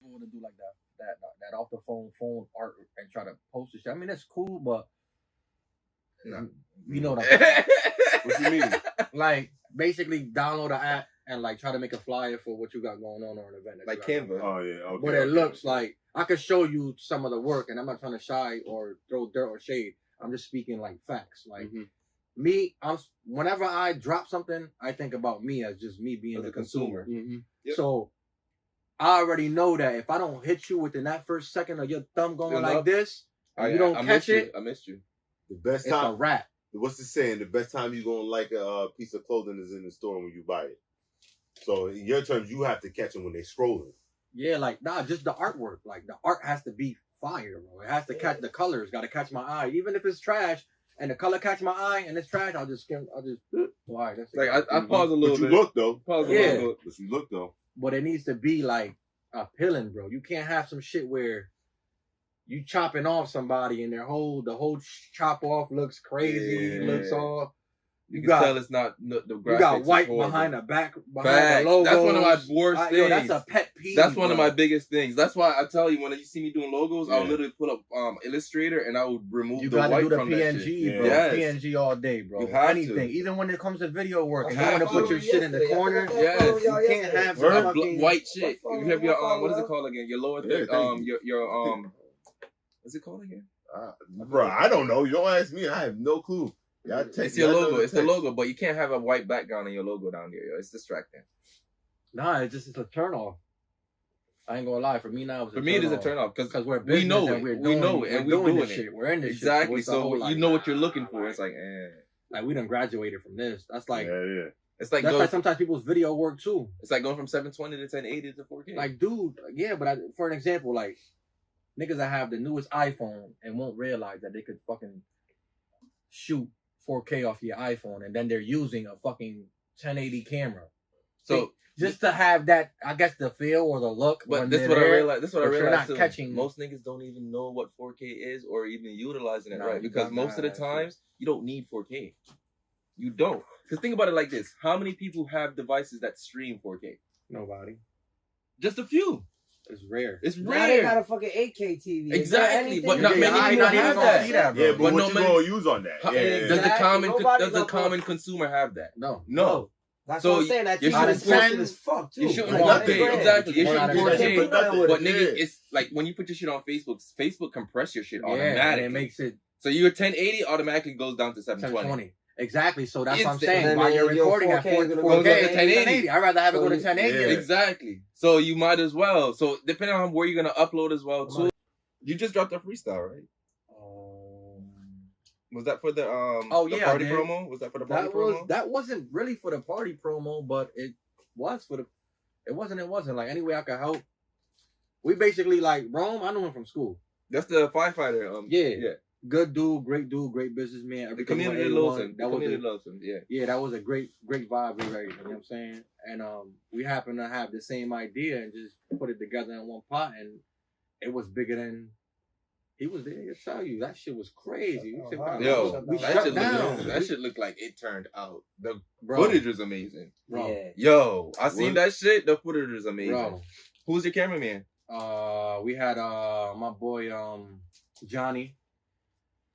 people to do like that off the phone art and try to post the shit. I mean, it's cool, but you know what I'm saying. What you mean? Like basically download an app and like try to make a flyer for what you got going on or an event. Like Canva. Oh yeah, okay. But it looks like I could show you some of the work, and I'm not trying to shy or throw dirt or shade. I'm just speaking like facts. Like me, whenever I drop something, I think about me as just me being the consumer. Yep. So I already know that if I don't hit you within that first second of your thumb going like this, and you don't catch it, I missed you. The best it's time. a wrap. What's the saying? The best time you're gonna like a piece of clothing is in the store when you buy it. So in your terms, you have to catch them when they're scrolling. Yeah, like just the artwork. Like the art has to be fire, bro. It has to catch the colors. Got to catch my eye, even if it's trash. And the color catch my eye, and it's trash. I'll just. All right, that's like I pause a little bit. You look though. Pause a little bit. But you look though. But it needs to be like appealing, bro. You can't have some shit where you chopping off somebody and the whole chop off looks crazy. Looks all. You can tell it's not the graphics. You got white behind the back, behind Facts. the logo. That's one of my worst things. Yo, that's a pet peeve. That's one of my biggest things. That's why I tell you, when you see me doing logos, I'll literally put up Illustrator and I would remove the white do the from PNG, that bro. Yes. PNG all day, bro. You have Anything, to. even when it comes to video work, and you want to put your shit in the corner. Yes, you can't have fucking white shit. You have your what is it called again? Your lower third, your what's it called again? Bro, I don't know. You don't ask me. I have no clue. It's your logo. It's the logo, but you can't have a white background on your logo down here. Yo. It's distracting. Nah, it's a turn off. I ain't gonna lie. For me now, it is a turn off because we're we know it. We know it, and we're doing this it. shit. We're in this exactly. shit. So you know what you're looking for. It's like, like we done graduated from this. That's like, It's like that's like sometimes people's video work too. It's like going from 720 to 1080 to 4K. Like, dude, yeah, but for an example, like niggas that have the newest iPhone and won't realize that they could fucking shoot 4K off your iPhone, and then they're using a fucking 1080 camera. So just to have that, I guess, the feel or the look. But this is what I realized. This is what I realized. Not catching. Most niggas don't even know what 4K is or even utilizing it right, because most of the times you don't need 4K. You don't. Because think about it like this: how many people have devices that stream 4K? Nobody. Just a few. It's rare. It's now rare. They got a fucking 8K TV. Exactly, but not many people have that. Yeah, but what you gonna use on that? Does the common consumer have that? No. That's what I'm saying. That you're TV is expensive as fuck too. You're shooting 4K, exactly. You're shooting 4K, but nigga, Yeah. it's like when you put your shit on Facebook, Facebook compress your shit automatically. And it makes it. So your 1080 automatically goes down to 720. Exactly. So that's what I'm Instant. saying. While you're recording at 4K, 1080. I'd rather have it go to 1080. Yeah. Exactly. So you might as well. So depending on where you're gonna upload as well too. You just dropped a freestyle, right? Was that for the the party promo? Was that for the party promo? That wasn't really for the party promo, but it was for the. It wasn't. Like any way I could help. We basically like Rome. I knew him from school. That's the firefighter. Yeah. Good dude, great businessman. The community loves him. Yeah, that was a great vibe. You know what I'm saying? And we happened to have the same idea and just put it together in one pot, and it was bigger than. He was there to tell you that shit was crazy. That shit looked like it turned out. The footage was amazing, bro. Yeah. Yo, I seen that shit. The footage was amazing. Bro. Who's your cameraman? We had my boy Johnny.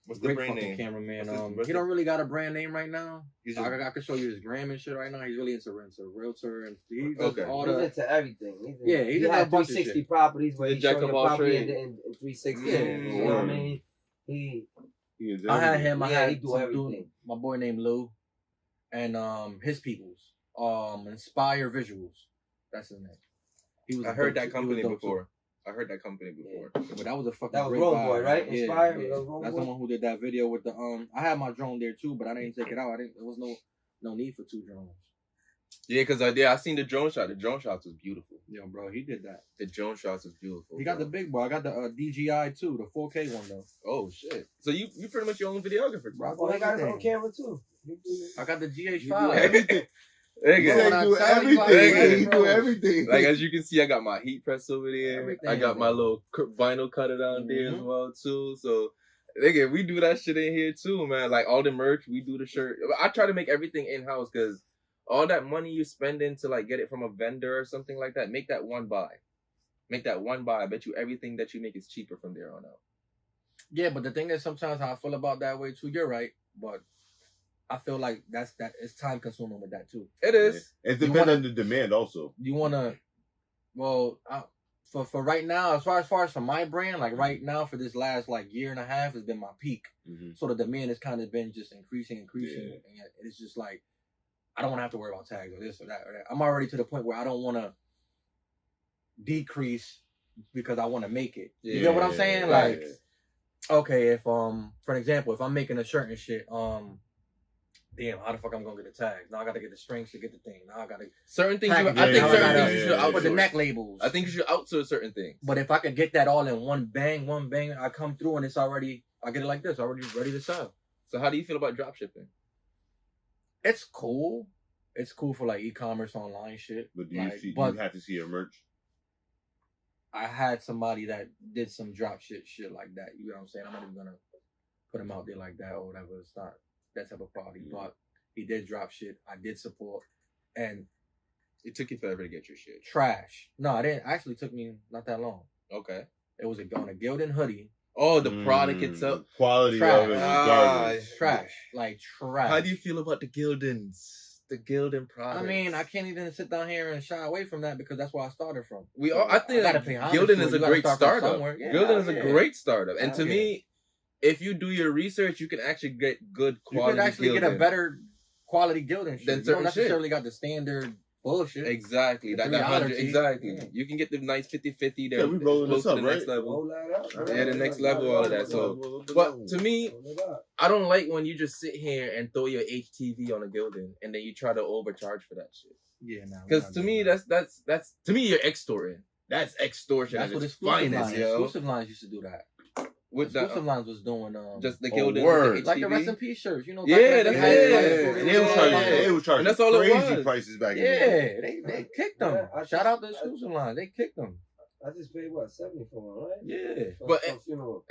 What's the brand fucking name? Cameraman. He don't really got a brand name right now. I could show you his gram and shit right now. He's really into realtor and he does all the. He's into everything. He had 360 properties where he's showing your property in 360. You know what I mean? I had him. He do everything. My boy named Lou, and his peoples. Inspire Visuals. That's his name. I heard that company before. But that was a fucking. That was great Road vibe. Boy, right? Yeah, Inspired. yeah. That's the one who did that video with the I had my drone there too, but I didn't take it out. There was no need for two drones. Yeah, because I seen the drone shot. The drone shots was beautiful. Yo, bro, he did that. The drone shots was beautiful. He got the big boy. I got the DJI too, the 4K one though. Oh shit! So you pretty much your own videographer, bro. Well, I got his own camera too. I got the GH5. Everything. He do everything. Like as you can see, I got my heat press over there. Everything, I got my little vinyl cutter down there as well too. So, nigga, we do that shit in here too, man. Like all the merch, we do the shirt. I try to make everything in house because all that money you're spending to like get it from a vendor or something like that, make that one buy. Make that one buy. I bet you everything that you make is cheaper from there on out. Yeah, but the thing is, sometimes how I feel about that way too. You're right, but I feel like that it's time consuming with that too. It is. It depends on the demand also. You wanna, well, for right now, as far as for my brand, like right now for this last like year and a half has been my peak. Mm-hmm. So the demand has kind of been just increasing, and it's just like I don't want to have to worry about tags or this or that or that. I'm already to the point where I don't want to decrease because I want to make it. You know what I'm saying? Like, okay, if for an example, if I'm making a shirt and shit, damn, how the fuck I'm gonna get the tags? Now I gotta get the strings to get the thing. Now I gotta certain things. I think certain things you should outsource. With the neck labels. I think you should outsource certain things. But if I could get that all in one bang, I come through and it's already, I get it like this, already ready to sell. So how do you feel about drop shipping? It's cool. It's cool for like e-commerce online shit. But do you you have to see your merch? I had somebody that did some drop shit like that. You know what I'm saying? I'm not even gonna put him out there like that or whatever. It's not that type of quality. But he did drop shit. I did support. And it took you forever to get your shit. Trash. No, it didn't. Actually took me not that long. Okay. It was on a Gildan hoodie. Oh, the product itself. Quality trash. of it is garbage. Trash. Like trash. How do you feel about the Gildans? The Gildan product. I mean, I can't even sit down here and shy away from that because that's where I started from. I think Gildan is a great startup. Yeah, Gildan is a great startup. And to me, if you do your research, you can actually get good quality. You can actually get a better quality Gildan shit. You don't necessarily got the standard bullshit. Exactly. That 100. Exactly. Yeah. You can get the nice 50-50. Yeah, we rolling this up, the right? Next level. Yeah, the next level, all of that. So, but to me, I don't like when you just sit here and throw your HTV on a Gildan and then you try to overcharge for that shit. Yeah, no. Because to me, that's to me, you're extorting. That's extortion. That's what exclusive lines. Exclusive lines used to do that. With exclusive lines was doing just the Gildan, like the rest in peace shirts, you know. Yeah, they was charging. And that's all crazy prices back in the day. They kicked them. Shout out to exclusive lines. They kicked them. I just paid what, $70 for one, right? Yeah. But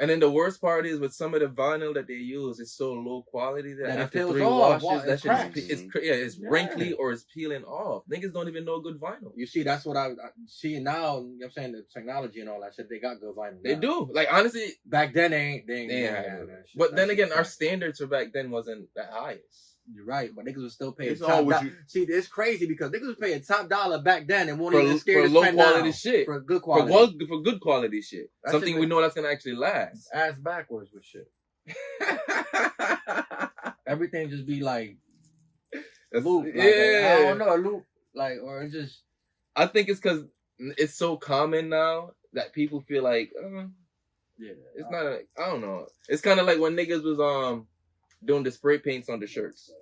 and then the worst part is with some of the vinyl that they use is so low quality that after 3 washes, that shit it's wrinkly or it's peeling off. Niggas don't even know good vinyl. You see, that's what I see now. You know what I'm saying, the technology and all that shit, they got good vinyl. They do. Like honestly, back then they ain't that shit. But then again, our standards for back then wasn't that highest. You're right, but niggas was still paying top dollar. See, it's crazy because niggas was paying top dollar back then and won't even scared to spend low quality shit. For good quality. For good quality shit. Something we know that's gonna actually last. Ass backwards with shit. Everything just be like loop. Like, I don't know, a loop. Like, or it's just. I think it's because it's so common now that people feel like, it's not. I don't know. It's kind of like when niggas was doing the spray paints on the shirts,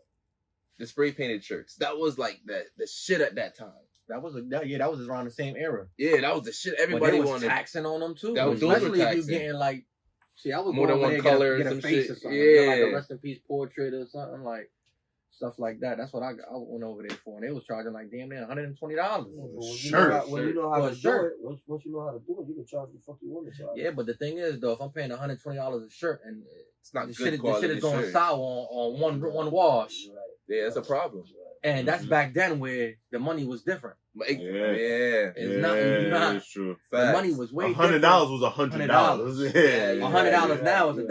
the spray painted shirts. That was like the shit at that time. That was around the same era. Yeah, that was the shit. Everybody was taxing on them too. Especially if you getting like, see, I was more than one color or some shit. Or something. Yeah, like a rest in peace portrait or something like. Stuff like that. That's what I went over there for, and they was charging like damn near $120. When you know how to do it, once you know how to do it, you can charge the fuck you want to charge. Yeah, but the thing is though, if I'm paying $120 a shirt and it's not the good quality, the shit is going sour on one wash. Right. Yeah, it's a problem. And that's back then where the money was different. It's not. It's true. The money was way $100 was $100. Yeah, $100 now is $1.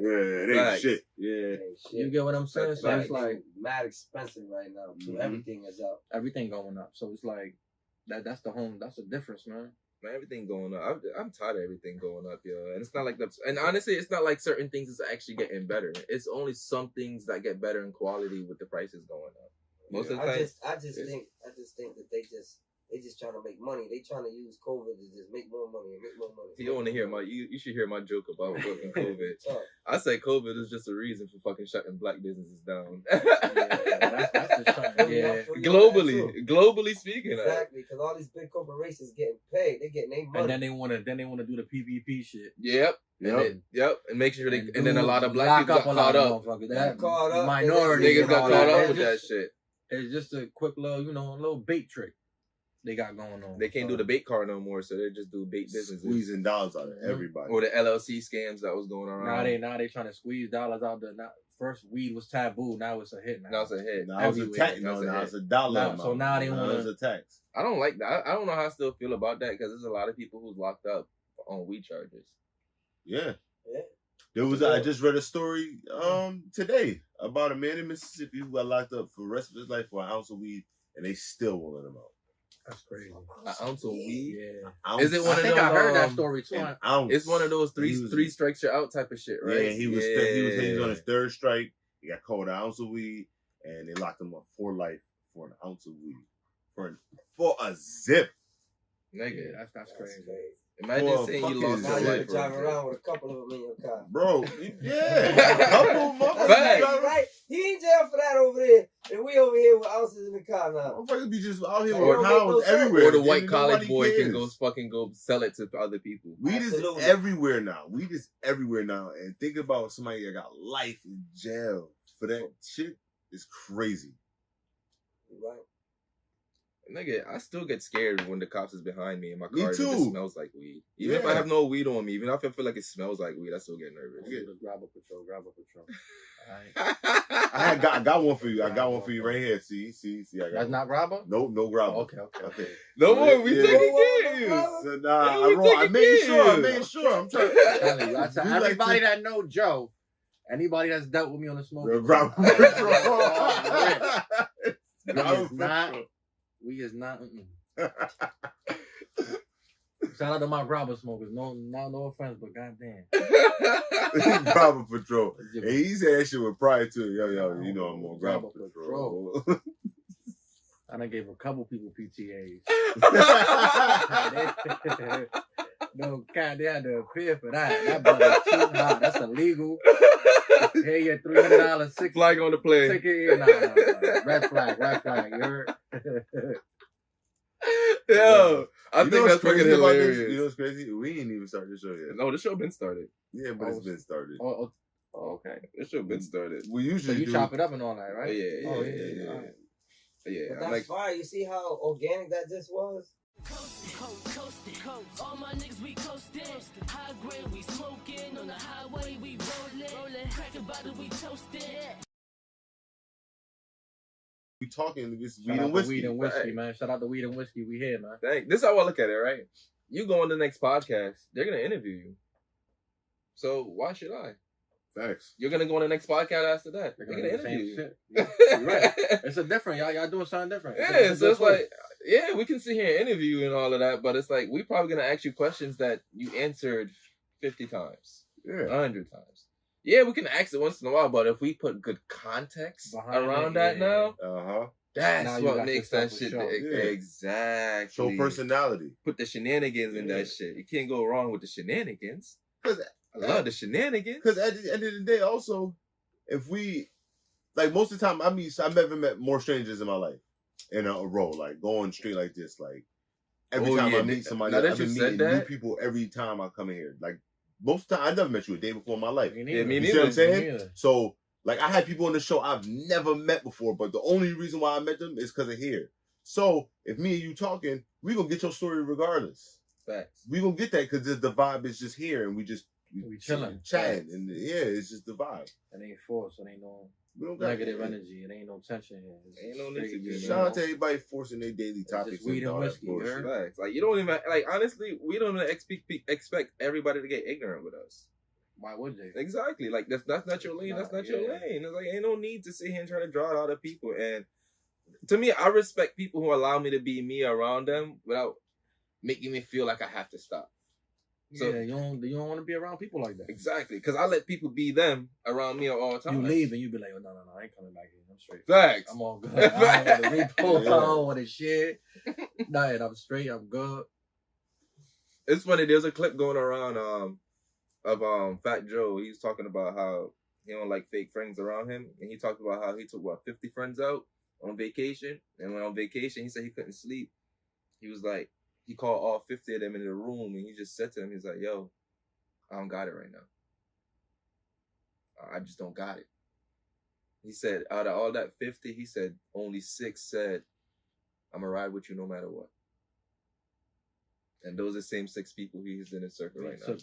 Yeah, it ain't shit. Yeah, you get what I'm saying? So it's like mad expensive right now. Too. Everything is up. Everything going up. So it's like that's the difference, man. Everything going up. I'm tired of everything going up, yo. And it's not like and honestly, it's not like certain things is actually getting better. It's only some things that get better in quality with the prices going up. Most of the time, I just think that they just trying to make money. They trying to use COVID to just make more money and make more money. You want to hear you should hear my joke about fucking COVID. I say COVID is just a reason for fucking shutting black businesses down. Globally speaking. Exactly, because all these big corporations getting paid, they getting their money, and then they want to do the PPP shit. Yep. And make sure and then a lot of black people got caught up. Minority niggas got caught up with that shit. It's just a quick little bait trick they got going on. They can't do the bait card no more, so they just do bait businesses. Squeezing dollars out of everybody. Or the LLC scams that was going around. Now they trying to squeeze dollars out first weed was taboo. Now it's a hit. Now it's a hit. Now it's a tax. No, now it's a dollar amount. So now they want it's a tax. I don't like that. I don't know how I still feel about that because there's a lot of people who's locked up on weed charges. Yeah. Yeah. There was. I just read a story today about a man in Mississippi who got locked up for the rest of his life for an ounce of weed, and they still won't let him out. That's crazy. An ounce of weed? Yeah. Is it one of those? I heard that story too. It's one of those three strikes you're out type of shit, right? Yeah, he was on his third strike. He got caught an ounce of weed, and they locked him up for life for an ounce of weed for a zip. Nigga, that's crazy. Imagine saying you lost Now your you life. can drive around with a couple of them in your car. Bro, yeah. A couple of That's right. He in jail for that over there. And we over here with ounces in the car now. motherfuckers be just out here Or with pounds everywhere. Or the white college boy cares. can go sell it to other people. Weed is everywhere now. Weed is everywhere now. And think about somebody that got life in jail for that shit. It's crazy. Right. Nigga, I still get scared when the cops is behind me and my Me car too. just smells like weed. Even if I have no weed on me, even if I feel like it smells like weed, I still get nervous. Grab a patrol. I got one for you. I got one for you right here. See. I got That's not grabber? No grabber. Oh, okay. No more. We Yeah. taking care of you. So, I made sure. I'm trying I tell everybody that know Joe, anybody that's dealt with me on the smoke. We is not. Shout out to my grabber smokers. No offense, but goddamn. Grabber Patrol. And he said that shit with pride too. Yo, you know I'm on Grabber Patrol. I done gave a couple people PTAs. No, God, they had to appear for that. That brother's too hot. That's illegal. Hey, your $300 flag on the plane. Ticket. Nah. Red flag. You heard? Yo, I think that's fucking hilarious. You know what's crazy? We ain't even started the show yet. No, the show been started. Yeah, but it's been started. Oh, okay. The show been started. We usually so you chop it up and all that, right? Yeah. Yeah, but that's fire. You see how organic that just was? All my niggas we coastin', high grade we smoking, on the highway we rollin', crackin' bottle we toastin'. We talking this weed and whiskey, man. Shout out to weed and whiskey. We here, man. This is how I look at it, right? You go on the next podcast, they're gonna interview you. So why should I? Facts. You're gonna go on the next podcast after that. They're gonna interview you. Shit. You're right. It's a different. Y'all doing something different. So it's like, yeah, we can sit here and interview you and all of that, but it's like we probably gonna ask you questions that you answered 50 times, 100 times. Yeah, we can ask it once in a while, but if we put good context around that now, that's now what makes that shit. Exactly. Show personality. Put the shenanigans in that shit. You can't go wrong with the shenanigans. I love the shenanigans. Because at the end of the day, also, if we, like most of the time, I've never met more strangers in my life in a row. Like going straight like this, like every time I meet somebody, I've been meeting new people every time I come in here. Like most of the time, I never met you a day before in my life. Me neither. You see what I'm saying? So, like, I had people on the show I've never met before, but the only reason why I met them is because of here. So, if me and you talking, we gonna get your story regardless. Facts. We gonna get that because the vibe is just here, and we chilling, chatting, and it's just the vibe. It ain't forced. It ain't no negative energy. It ain't no tension here. Ain't no need to be. Shout out to everybody forcing their daily topics. Weed and whiskey. Facts. Like you don't even honestly, we don't even expect everybody to get ignorant with us. Why would they? Exactly. Like that's not your lane. That's not your lane. It's like ain't no need to sit here and try to draw it out of people. And to me, I respect people who allow me to be me around them without making me feel like I have to stop. So you don't want to be around people like that. Exactly, because I let people be them around me all the time. You leave and you be like, oh, no, I ain't coming back here. I'm straight. Facts. I'm all good. I don't want to repost. I don't want to shit. Nothing. I'm straight. I'm good. It's funny. There's a clip going around of Fat Joe. He was talking about how he don't like fake friends around him, and he talked about how he took 50 friends out on vacation, and when on vacation he said he couldn't sleep. He was like. He called all 50 of them in the room, and he just said to them, he's like, yo, I don't got it right now. I just don't got it. He said, out of all that 50, he said, only 6 said, I'm going to ride with you no matter what. And those are the same 6 people he's in his circle right now.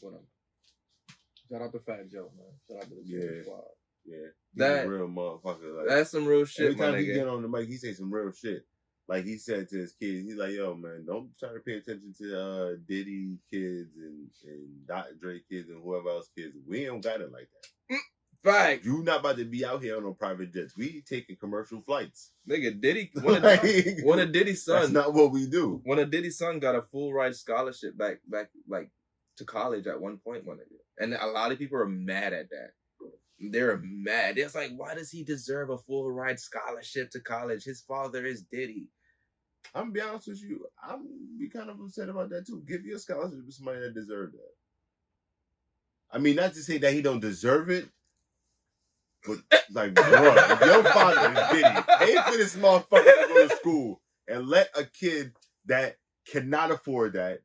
Shout out to Fat Joe, man. Shout out to the squad. Yeah. That He's a real motherfucker. Like, that's some real shit, every time my he nigga. get on the mic, he say some real shit. Like he said to his kids, he's like, "Yo, man, don't try to pay attention to Diddy kids and Dr. Dre kids and whoever else kids. We don't got it like that. Fact. You not about to be out here on no private jets. We taking commercial flights. Nigga, Diddy, one of Diddy's sons. That's not what we do. One of Diddy's son got a full ride scholarship back like to college at one point, my nigga. And a lot of people are mad at that. They're mad. It's like, why does he deserve a full ride scholarship to college? His father is Diddy. I'm gonna be honest with you. I'm be kind of upset about that too. Give your scholarship to somebody that deserves that. I mean, not to say that he don't deserve it, but like, bro, if your father is Diddy, pay for this motherfucker to go to school and let a kid that cannot afford that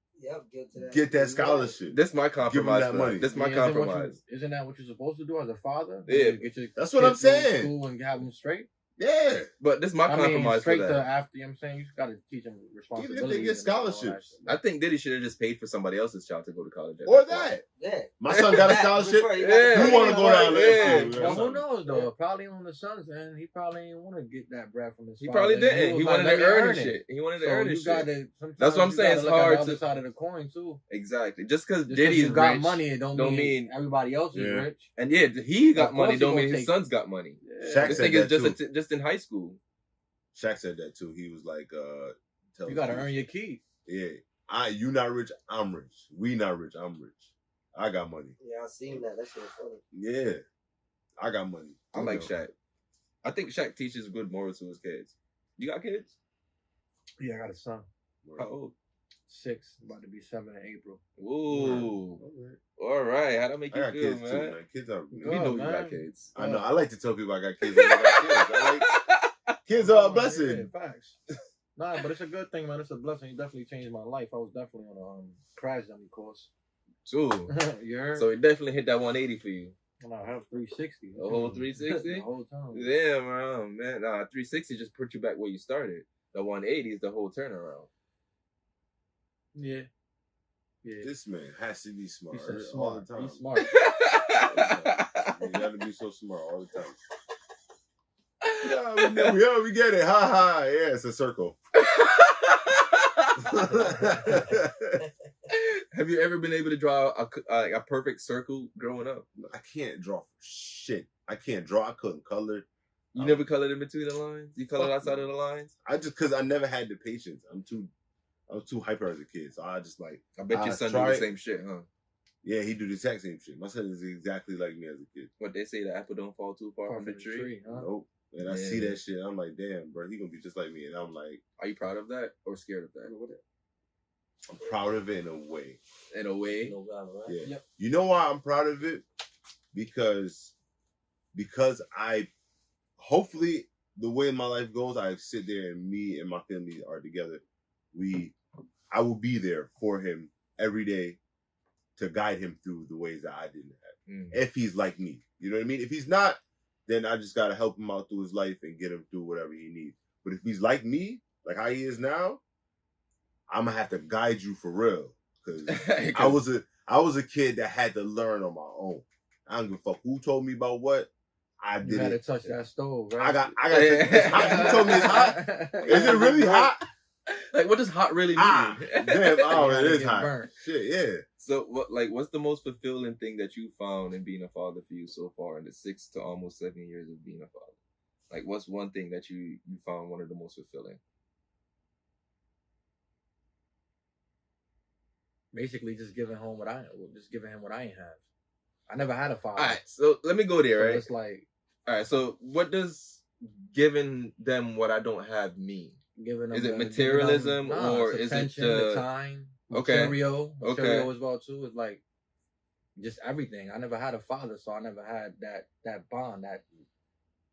get that scholarship. This my compromise. Give him that money. This my compromise. Isn't that what you're supposed to do as a father? Yeah, that's what I'm saying. School and have them straight. Yeah, but this is my compromise straight for that. To after, you know what I'm saying? You just got to teach them responsibility. Even if they get scholarships. I think Diddy should have just paid for somebody else's child to go to college. Or that. Yeah. My son got a scholarship. Yeah. You want to go down there? Well, who knows though? Probably on the son's end, he probably didn't want to get that bread from his father. He probably didn't. He wanted to earn it. He wanted to earn his shit. That's what I'm saying. It's hard to to the other side of the coin too. Exactly. Just because Diddy's got rich, money, it don't mean everybody else is rich. And yeah, he got money. Don't mean his sons got money. This thing is just in high school. Shaq said that too. He was like, you gotta earn your keys. Yeah. You not rich, I'm rich. We not rich, I'm rich. I got money. Yeah, I seen that. That shit was funny. Yeah. I got money. I like Shaq. I think Shaq teaches good morals to his kids. You got kids? Yeah, I got a son. How old? 6, about to be 7 in April. Ooh. All right. How that make you feel, man? Too, man? Kids are we know you got kids. I know. I like to tell people I got kids. Kids are a blessing. Yeah, facts. Nah, but it's a good thing, man. It's a blessing. It definitely changed my life. I was definitely on a crash dummy course. Too. You heard? So it definitely hit that 180 for you. No, I have 360. The whole 360? The whole time. Yeah, man. Nah, 360 just put you back where you started. The 180 is the whole turnaround. Yeah. This man has to be smart. He's so all smart. the time. He's smart. You gotta be so smart all the time. Yeah, we get it. Ha ha. Yeah, it's a circle. Have you ever been able to draw a perfect circle growing up? I can't draw for shit. I can't draw. I couldn't color. You never colored in between the lines? You colored outside of the lines? Because I never had the patience. I was too hyper as a kid, so I just like. I bet your son do the same shit, huh? Yeah, he do the exact same shit. My son is exactly like me as a kid. What they say, the apple don't fall too far from the tree? Huh? Nope. And I see that shit, I'm like, damn, bro, he gonna be just like me. And I'm like, are you proud of that or scared of that? I'm proud of it in a way. In a way? No doubt, right? Yeah. Yep. You know why I'm proud of it? Because I, hopefully, the way my life goes, I sit there and me and my family are together. I will be there for him every day to guide him through the ways that I didn't have. If he's like me. You know what I mean? If he's not, then I just got to help him out through his life and get him through whatever he needs. But if he's like me, like how he is now, I'm going to have to guide you for real. Because I was a kid that had to learn on my own. I don't give a fuck who told me about what. I did. You had to touch that stove, right? I got it's hot. You told me it's hot? Is it really hot? Like, what does hot really mean? Damn, it is hot. Burnt. Shit, yeah. So, what's the most fulfilling thing that you found in being a father for you so far in the 6 to almost 7 years of being a father? Like, what's one thing that you found one of the most fulfilling? Basically, just giving him what I ain't have. I never had a father. All right, so let me go there. So right, it's like, all right. So, what does giving them what I don't have mean? Is it materialism or is it the time? Material as well too. It's like just everything. I never had a father, so I never had that bond.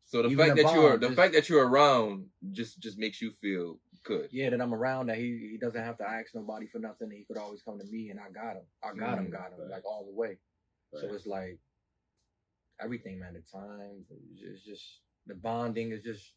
So the fact that you're around just makes you feel good. Yeah, that I'm around. That he doesn't have to ask nobody for nothing. He could always come to me, and I got him. Got him like all the way. Right. So it's like everything, man. The time, it's just the bonding is just.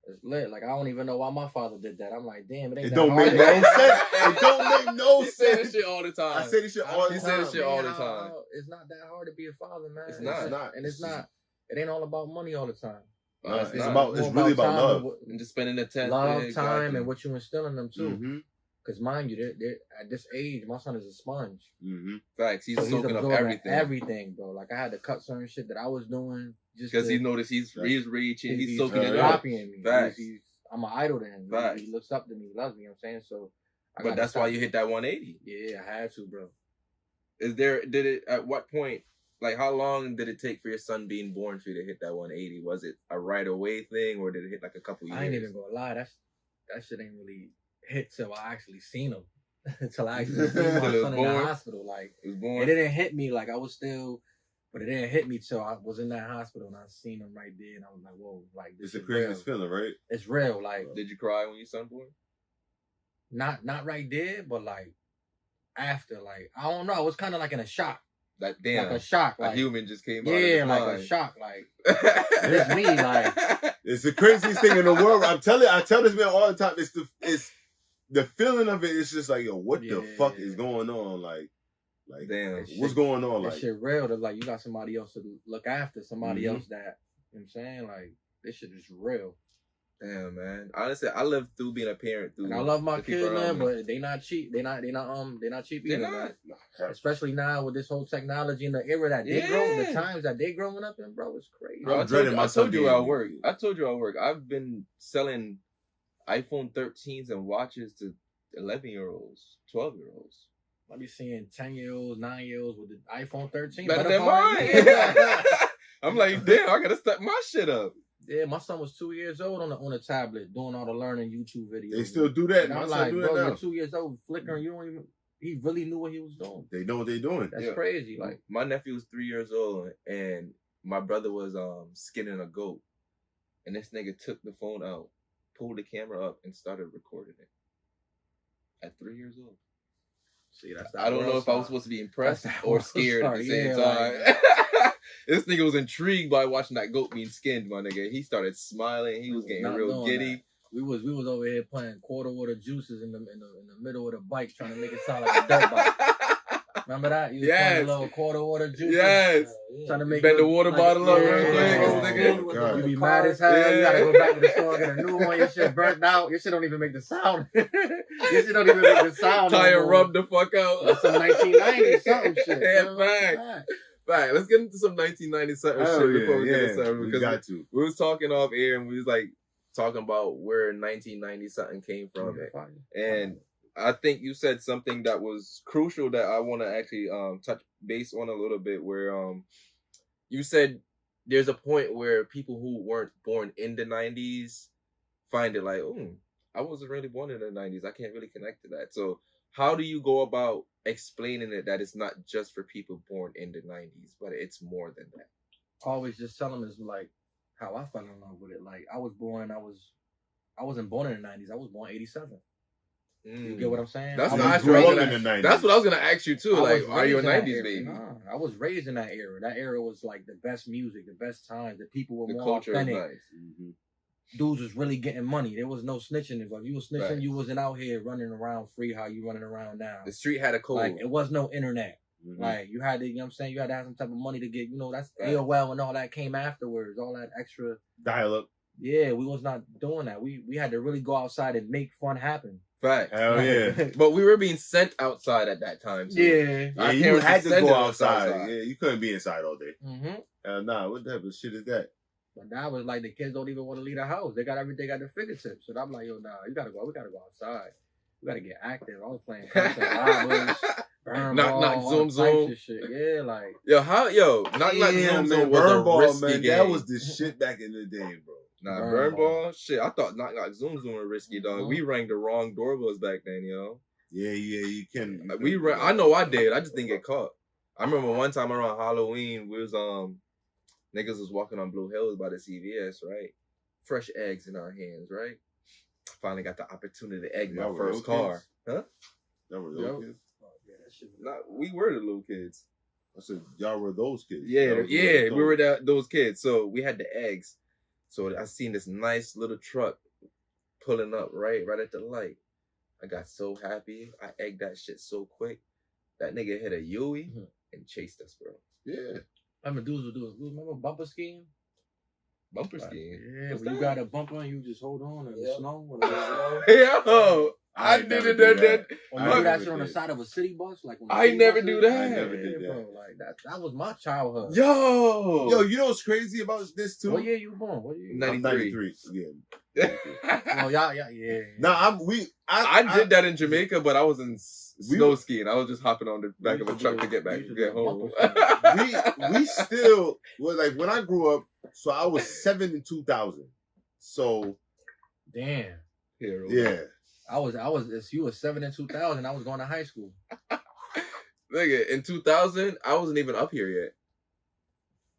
It's lit. Like I don't even know why my father did that. I'm like, damn, it ain't It that don't hard. make no sense. It don't make no He say sense. this shit all the time. I say this shit all the He time. say this shit all the time. It's not that hard to be a father, man. It's not. And it's not. It ain't all about money all the time. It's not. really about love. And just spending the time. Love, time, and what you instill in them too. Mm-hmm. Because mind you, they're, at this age, my son is a sponge. Mm-hmm. Facts. He's So soaking up absorbing everything. Everything, bro. Like I had to cut certain shit that I was doing just Because he noticed he's reaching, he's soaking it up. copying me. Facts. I'm an idol to him. Facts. He looks up to me. He loves me. You know what I'm saying? So, But that's why you hit that 180. Yeah, I had to, bro. At what point, like how long did it take for your son being born for you to hit that 180? Was it a right away thing or did it hit like a couple years? I ain't even gonna lie. That shit ain't really hit till I actually seen him. Till I actually seen my son in the hospital. Like, it was born. It didn't hit me like I was still, but it didn't hit me till I was in that hospital and I seen him right there and I was like, whoa, like this It's the is real. craziest feeling, right? It's real. Like, Did you cry when your son born? not right there, but like after, like I don't know. I was kind of like in a shock. Like damn, Like a shock. Like a human just came out. yeah, of like mind. a shock. Like it's me. Like It's the craziest thing in the world. I tell this man all the time. It's the feeling of it. It's just like, yo, what the fuck is going on? Like damn, what's going on? This Like shit real. That like you got somebody else to look after. Somebody Mhm. else that you know what I'm saying. Like this shit is real. damn, man. Honestly, I lived through being a parent. Through And I love my the people kids, man, around me. but they not cheap. They not cheap They're either. not. Man. Especially now with this whole technology and the era that they grow, the times that they growing up in, bro, it's crazy. Bro, I'm dreading my I son told you being I here. work. I told you I work. I've been selling iPhone 13s and watches to 11-year-olds, 12-year-olds. I be seeing 10-year-olds, 9-year-olds with the iPhone 13. Better than phone. mine. Yeah. I'm like, damn, I gotta step my shit up. Yeah, my son was 2 years old on a tablet doing all the learning YouTube videos. they still do that. And My I'm son like, do bro, that you're now. 2 years old, flickering. You don't even. He really knew what he was doing. They know what they're doing. That's Yeah. crazy. Like, My nephew was 3 years old and my brother was skinning a goat. And this nigga took the phone out, pulled the camera up, and started recording it. At 3 years old. see, that's I don't know if I was supposed to be impressed That's that or world scared at the star, same yeah, time. This nigga was intrigued by watching that goat being skinned, my nigga. He started smiling. He was getting Not real doing giddy. that. We was over here playing quarter water juices in the middle of the bike, trying to make it sound like a dirt bike. Remember that? You was playing Yes. a little quarter water juices. Yes. Trying to make Bend it the water bottle up real quick. Oh, God. You be mad as hell. You gotta go back to the store and get a new one. Your shit burnt out. Your shit don't even make the sound. Your shit don't even make the sound. Tire rubbed the fuck out. That's some 1990 something shit. Yeah, fact. Right, let's get into some 1990 something Hell shit before we get yeah, into something. we Because got to. we was talking off air and we was like talking about where 1990 something came from. And I think you said something that was crucial that I want to actually touch base on a little bit, where you said there's a point where people who weren't born in the 90s find it like, oh, I wasn't really born in the 90s. I can't really connect to that. So how do you go about explaining it that it's not just for people born in the 90s, but it's more than that? Always just tell them is like how I fell in love with it. Like I wasn't born in the 90s. I was born 87. You get what I'm saying? That's I not was grew actually up gonna- in the 90s. That's what I was gonna ask you too. I Like, was are you a raised in that 90s era. baby? Nah, I was raised in that era. That era was like the best music, the best times. The people were The more culture is authentic. nice. Mm-hmm. Dudes was really getting money. There was no snitching. If you was snitching, Right. you wasn't out here running around free how you running around now. The street had a code. Like it was no internet. Mm-hmm. Like you had to, you know what I'm saying? You had to have some type of money to get, that's Right. AOL and all that came afterwards. All that extra. Dial up. Yeah, we was not doing that. We had to really go outside and make fun happen. Fact. Hell yeah. But we were being sent outside at that time. Too. Yeah. Yeah, Our you parents had to sending go us outside. Yeah, you couldn't be inside all day. Mm-hmm. Hell nah, what type of shit is that? But now it's like the kids don't even want to leave the house. They got everything at their fingertips. So I'm like, yo, nah, you gotta go. We gotta go outside. We gotta get active. I was playing constant robbers, burn Knock, ball, knock, all zoom, types zoom. of shit. Yeah, like Knock, knock, zoom, zoom was Burn a ball, risky man. game. That was the shit back in the day, bro. Nah, Burn burn ball. ball, shit. I thought knock, knock, zoom, zoom were risky, dog. Mhm. We rang the wrong doorbells back then, yo. Yeah, you can. I know I did. I just didn't get caught. I remember one time around Halloween, we was niggas was walking on Blue Hills by the CVS, right? Fresh eggs in our hands, right? Finally got the opportunity to egg my Y'all were first little car. kids? Huh? That were those kids. yeah, that shit was We were the little kids. I said y'all were those kids. Yeah, Y'all yeah, those- we were those kids. So we had the eggs. So I seen this nice little truck pulling up right at the light. I got so happy. I egged that shit so quick. That nigga hit a Yui and chased us, bro. Yeah. Remember dudes remember bumper skiing? Bumper skiing? Yeah, when you got a bumper and you just hold on in the snow. Yo, I never did that. Or you do that shit on the side of a city bus, like when I never do that. I never did that. Bro, like that was my childhood. Yo, you know what's crazy about this too? What year you born? What year? 93. Yeah. Oh, yeah. Nah, I did that in Jamaica, but I was in snow skiing. I was just hopping on the back of a truck to get home. we still, well, like when I grew up, so I was 7 in 2000. So damn. Yeah. If you were 7 in 2000, I was going to high school. Nigga, in 2000, I wasn't even up here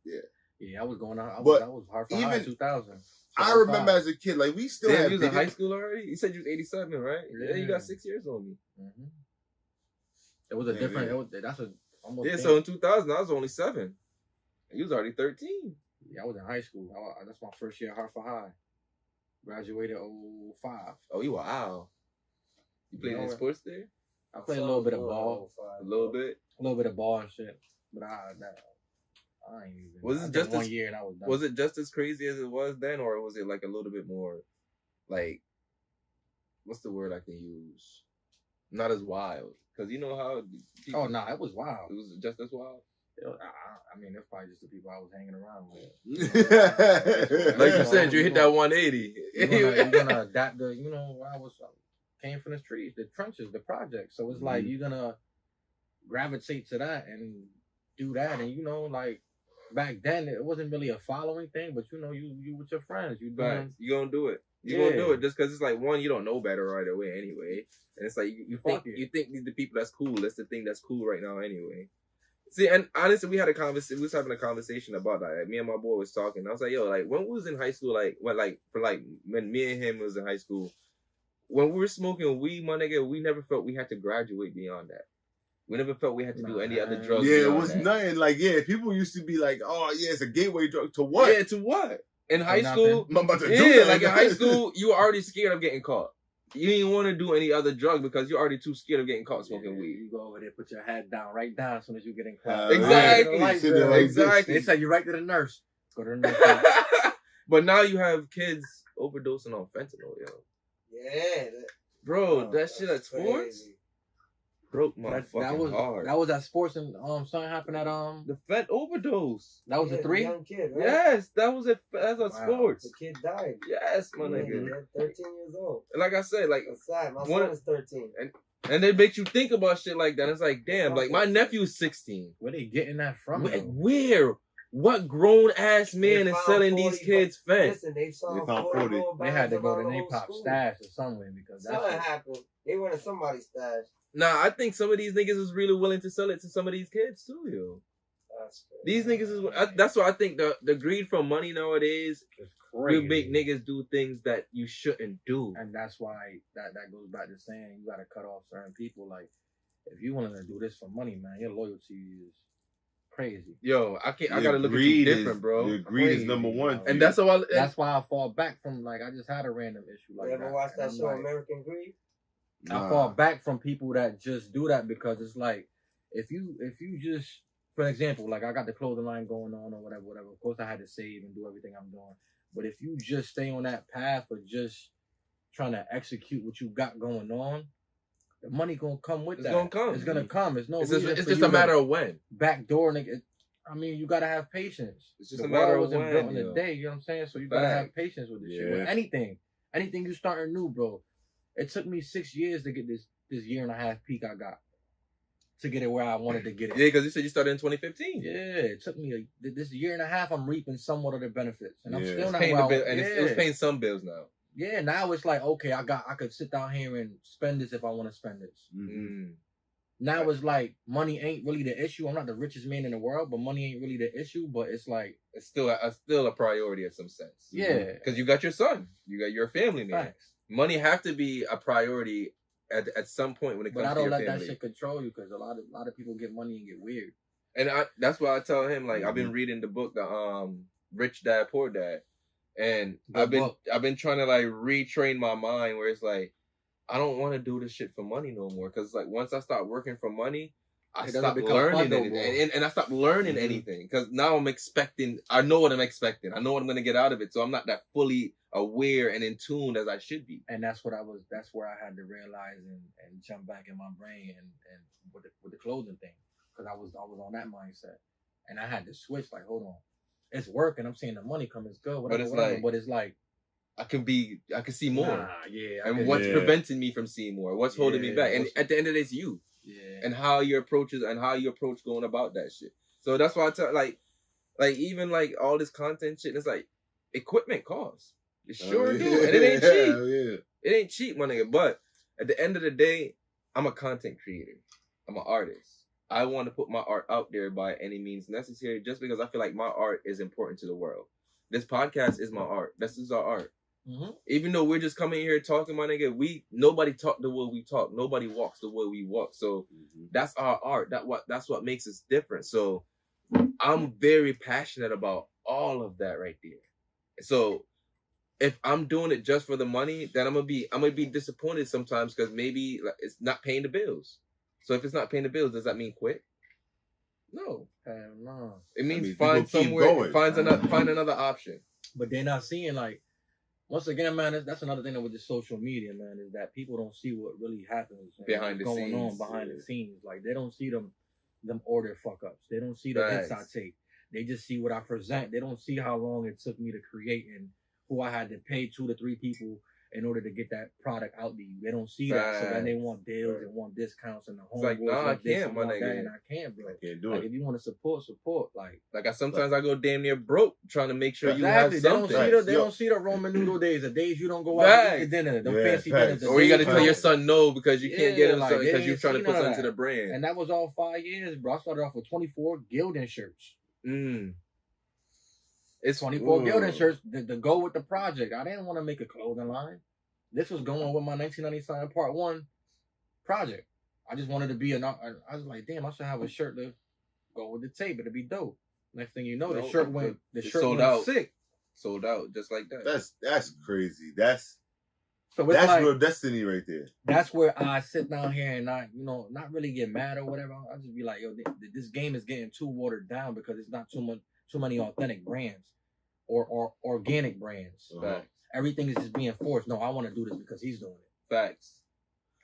yet. Yeah, I was going out. I But was hard for high 2000. I remember as a kid, like we still had. You was in high school already? You said you was 87, right? Yeah, you got 6 years on me. Mm-hmm. It was a different. That's a almost. Yeah, so in 2000, I was only 7. You was already 13. Yeah, I was in high school. That's my first year at Hartford High. Graduated 05. Oh, you were out. You played any sports there? I played a little bit of ball. A little bit of ball and shit. But I ain't even. Was it just 1 year and I was done. Was it just as crazy as it was then, or was it like a little bit more, like, what's the word I can use? Not as wild, because you know how. Oh no, it was wild. It was just as wild. I mean, it's probably just the people I was hanging around with. Like you said, you hit that 180. You're gonna adapt the. I came from the streets, the trenches, the projects. So it's like you're gonna gravitate to that and do that, and like. Back then, it wasn't really a following thing, but you with your friends, you gonna do it. You're gonna do it just because it's like, one, you don't know better right away anyway, and it's like you think these the people that's cool. That's the thing that's cool right now anyway. See, and honestly, we was having a conversation about that. Like, me and my boy was talking. I was like, yo, like when we was in high school, when me and him was in high school, when we were smoking weed, my nigga, we never felt we had to graduate beyond that. We never felt we had to do any other drugs. Yeah, it was nothing. Like, people used to be like, oh, yeah, it's a gateway drug. To what? Yeah, to what? In high school? I'm about to do that. Like in high school, you were already scared of getting caught. You didn't want to do any other drug because you're already too scared of getting caught smoking weed. You go over there, put your head down, right down as soon as you get in class. Exactly. They say you right to the nurse. Go to the nurse. But now you have kids overdosing on fentanyl, yo. Yeah. Bro, that shit at sports? Crazy. Broke my fucking heart. That was at sports and something happened at the fent overdose. That was the 3? Young kid, right? Yes, that's at sports. The kid died. Yes, my nigga. 13 years old. And like I said, like that's sad. My son is 13. And they make you think about shit like that. It's like, damn, like my nephew's 16. Where they getting that from? Where? What grown ass man is selling these kids fent? Listen, they found 40. They had to go to Napop stash or somewhere because something happened. They went to somebody's stash. Nah, I think some of these niggas is really willing to sell it to some of these kids too, yo. These niggas is. That's why I think the greed for money nowadays will make niggas do things that you shouldn't do. And that's why that goes back to saying you gotta cut off certain people. Like, if you want to do this for money, man, your loyalty is crazy. Yo, I gotta look at you different, bro. Your greed is number one. And that's why I fall back from, like, I just had a random issue like that. You ever watch that show, American Greed? I fall back from people that just do that because it's like, if you just, for example, like I got the clothing line going on or whatever. Of course I had to save and do everything I'm doing. But if you just stay on that path of just trying to execute what you got going on, the money gonna come with that. It's gonna come. It's gonna come. It's just a matter of when. Backdoor, nigga. I mean, you gotta have patience. It's just a matter of when. Built in a day, you know what I'm saying? So you gotta have patience with this shit. With anything you starting new, bro. It took me 6 years to get this 1.5-year peak I got. To get it where I wanted to get it. Yeah, because you said you started in 2015. Yeah, it took me this 1.5 years. I'm reaping somewhat of the benefits, and I'm still not paying the bill, and it's paying some bills now. Yeah, now it's like, okay, I could sit down here and spend this if I want to spend this. Mm-hmm. Now it's like money ain't really the issue. I'm not the richest man in the world, but money ain't really the issue. But it's like it's still a priority in some sense. Yeah, because you got your son, you got your family man. Thanks. Money have to be a priority at some point when it comes to your family. But I don't let that shit control you because a lot of people get money and get weird. And that's why I tell him, like, I've been reading the book, the Rich Dad Poor Dad, And I've been trying to like retrain my mind where it's like, I don't want to do this shit for money no more. Cause like once I start working for money, I stopped learning anything. And I stopped learning anything. Cause now I know what I'm expecting. I know what I'm going to get out of it. So I'm not that fully aware and in tune as I should be. And that's where I had to realize and jump back in my brain and with the clothing thing. Cause I was on that mindset. And I had to switch, like, hold on. It's working. I'm seeing the money come. It's good. Whatever, but it's like I can see more. And what's preventing me from seeing more? What's holding me back? And at the end of the day, it's you. Yeah. And how you approach going about that shit. So that's why I tell like even like all this content shit, it's like equipment costs. It sure do. And it ain't cheap. It ain't cheap, my nigga. But at the end of the day, I'm a content creator. I'm an artist. I want to put my art out there by any means necessary just because I feel like my art is important to the world. This podcast is my art. This is our art. Mm-hmm. Even though we're just coming here talking, my nigga, nobody talk the way we talk. Nobody walks the way we walk. So that's our art. That's what makes us different. So I'm very passionate about all of that right there. So if I'm doing it just for the money, then I'm gonna be disappointed sometimes because maybe it's not paying the bills. So if it's not paying the bills, does that mean quit? No. No. It means find another option. But they're not seeing like, once again, man, that's another thing with the social media, man, is that people don't see what really happens behind the scenes. Behind the scenes. Like they don't see them order fuck ups. They don't see the hits I take. They just see what I present. They don't see how long it took me to create and who I had to pay 2 to 3 people in order to get that product out to you. They don't see that. So then they want deals and want discounts and the home. It's like, nah, I can't, my nigga. And I can't, bro. I can't do it. If you want to support. Like I go damn near broke trying to make sure you have something. They don't see the Roman noodle days, the days you don't go out to eat dinner, the fancy dinners. Or you got to tell your son no because you can't get him something because you're trying to put something to the brand. And that was all 5 years, bro. I started off with 24 Gildan shirts. It's 24 Gildan shirts to go with the project. I didn't want to make a clothing line. This was going with my 1997 Part 1 project. I just wanted to be I was like, damn, I should have a shirt to go with the tape. It'd be dope. Next thing you know, the shirt went sick. Sold out just like that. That's crazy. That's real destiny right there. That's where I sit down here and not really get mad or whatever. I just be like, yo, this game is getting too watered down because it's not too many authentic brands or organic brands. Everything is just being forced. No, I want to do this because he's doing it. Facts.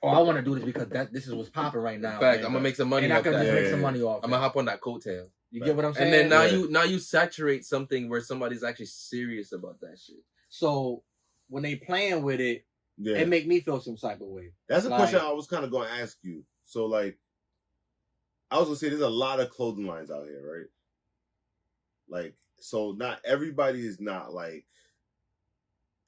Or I want to do this because this is what's popping right now. Facts. I'm gonna make some money. And I can just make some money off. I'm gonna hop on that coattail. You get what I'm saying? And then now you saturate something where somebody's actually serious about that shit. So when they playing with it, it make me feel some type of way. That's a question I was kind of going to ask you. So like, I was gonna say there's a lot of clothing lines out here, right? Like, so not everybody is not like.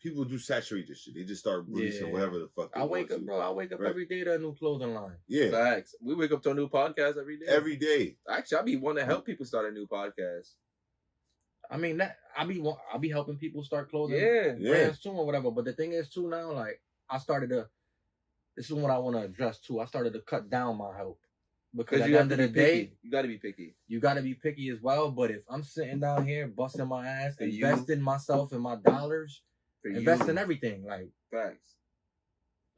People do saturate this shit. They just start releasing whatever the fuck they I wake up every day to a new clothing line. Yeah. Facts. We wake up to a new podcast every day. Every day. Actually, I be wanting to help people start a new podcast. I mean, I be helping people start clothing brands too or whatever. But the thing is too now, like this is what I want to address too. I started to cut down my help. Because at the end of the day, you got to be picky. You got to be picky as well. But if I'm sitting down here busting my ass, investing myself in my dollars, invest in everything, like facts,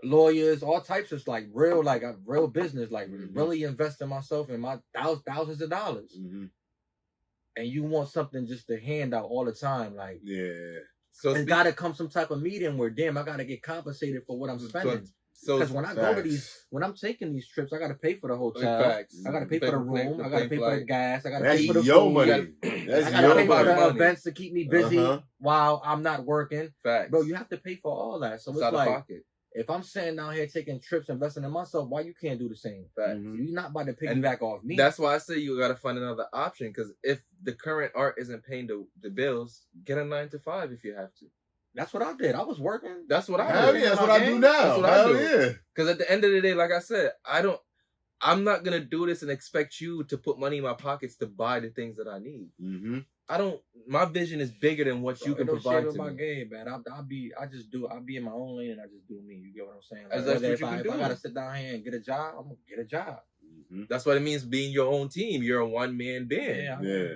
lawyers, all types of real business, like really invest in myself and my thousands of dollars. And you want something just to hand out all the time, like so it's got to come some type of medium where damn, I got to get compensated for what I'm spending. Because when I go to when I'm taking these trips, I got to pay for the hotel. I got to pay for the room. I got to pay for the gas. I got to pay for the food. Money. I got to pay for the events to keep me busy while I'm not working. Facts. Bro, you have to pay for all that. So it's like, if I'm sitting down here taking trips, investing in myself, why you can't do the same? Facts. You're not about to piggyback off me. That's why I say you got to find another option. Because if the current art isn't paying the bills, get a 9-to-5 if you have to. That's what I did. I was working. That's what I do. Yeah, that's what I do now. That's what I do. Because at the end of the day, like I said, I'm not going to do this and expect you to put money in my pockets to buy the things that I need. My vision is bigger than what you can provide to me. My game, man. I be in my own lane and I just do me. You get what I'm saying? Like, if I gotta sit down here and get a job, I'm gonna get a job. That's what it means being your own team. You're a one-man band. Yeah.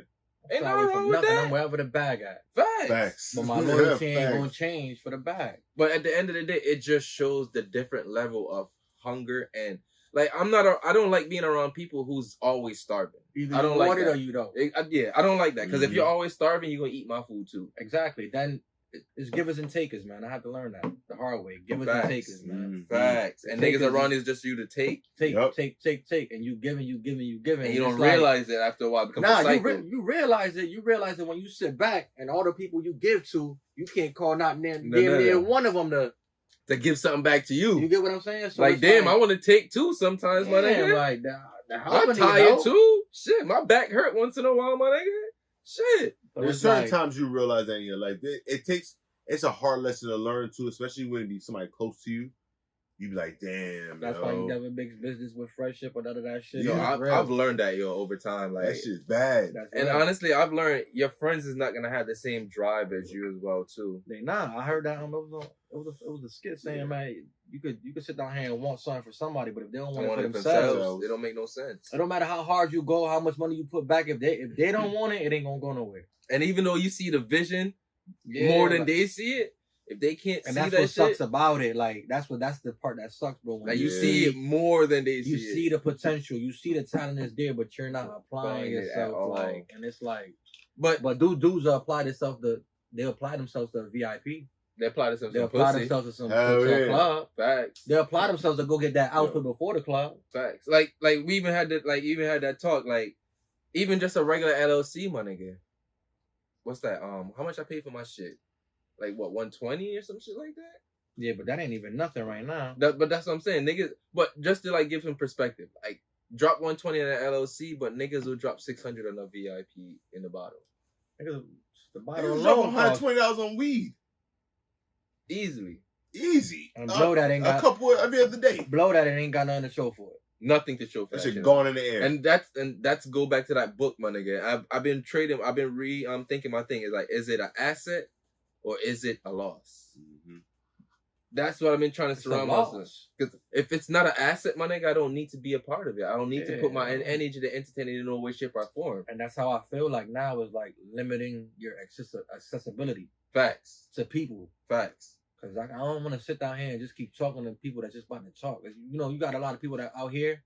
Ain't Fly nothing away wrong from with nothing. that. I'm wherever the bag at. Facts. But my loyalty ain't Facts. gonna change for the bag. But at the end of the day, it just shows the different level of hunger and like I don't like being around people who's always starving. Either I don't you like want it that. or you don't. I don't like that because if Mhm. you're always starving, you're gonna eat my food too. Exactly. Then it's givers and takers, man. I had to learn that the hard way. Givers Facts. and takers, man. Facts. And Takers niggas around is just you to take, Take, Yup. take, and you giving, and you don't it's like- realize it after a while. It becomes a Nah, cycle. you realize it. You realize it when you sit back and all the people you give to, you can't call not damn No. near one of them To give something back to you. You get what I'm saying? So Like, it's damn, I want to take two sometimes, my damn, nigga. like the I'm helping, tired too. Shit, my back hurt once in a while, my nigga. Shit. So There's it's certain like, times you realize that in your life. It's a hard lesson to learn too, especially when it be somebody close to you. You be like, damn, that's why you never mix business with friendship or none of that shit. Yo, Yeah, That's real. I've learned that, over time. Like, that shit's bad. That's and real. honestly, I've learned your friends is not gonna have the same drive as you as well too. I heard that. It was a skit saying, man, you could sit down here and want something for somebody, but if they don't want it for themselves, it don't make no sense. it don't matter how hard you go, how much money you put back. If they don't want it, it ain't gonna go nowhere. And even though you see the vision Yeah, more than like- they see it, if they can't And see that's that what shit, sucks about it. Like that's the part that sucks, bro. When like you Yeah. see it more than they see you it. see the potential, you see the talent is there, but you're not applying Applying it at yourself. all. Like, and it's like, But but dudes apply themselves to VIP. they apply this to They some apply pussy. themselves to some Hell to a yeah. club. Facts. They apply themselves to go get that outfit before the club. Facts. Like we even had that talk. Like even just a regular LLC, my nigga. What's that? How much I pay for my shit? Like what, 120 or some shit like that? Yeah, but that ain't even nothing right now. But that's what I'm saying, niggas. But just to like give him perspective, like drop 120 in an LLC, but niggas will drop 600 on a VIP in the bottle Niggas, the They bottle was dropping alone costs- $120 on weed. easily. Easy. And blow that ain't a got- couple every other day. blow that, it ain't got nothing to show for it. Nothing to show for That that shit shit. gone in the air. And that's go back to that book, my nigga. I've been trading. I've been thinking my thing is like, is it an asset or is it a loss? Mhm. That's what I've been trying to It's a surround myself. loss. Because if it's not an asset, my nigga, I don't need to be a part of it. I don't need to put my Yeah. energy to entertain it in no way, shape, or form. And that's how I feel like now is like limiting your accessibility Facts. to people. Facts. Cause I don't want to sit down here and just keep talking to people that's just about to talk. 'Cause, you got a lot of people that out here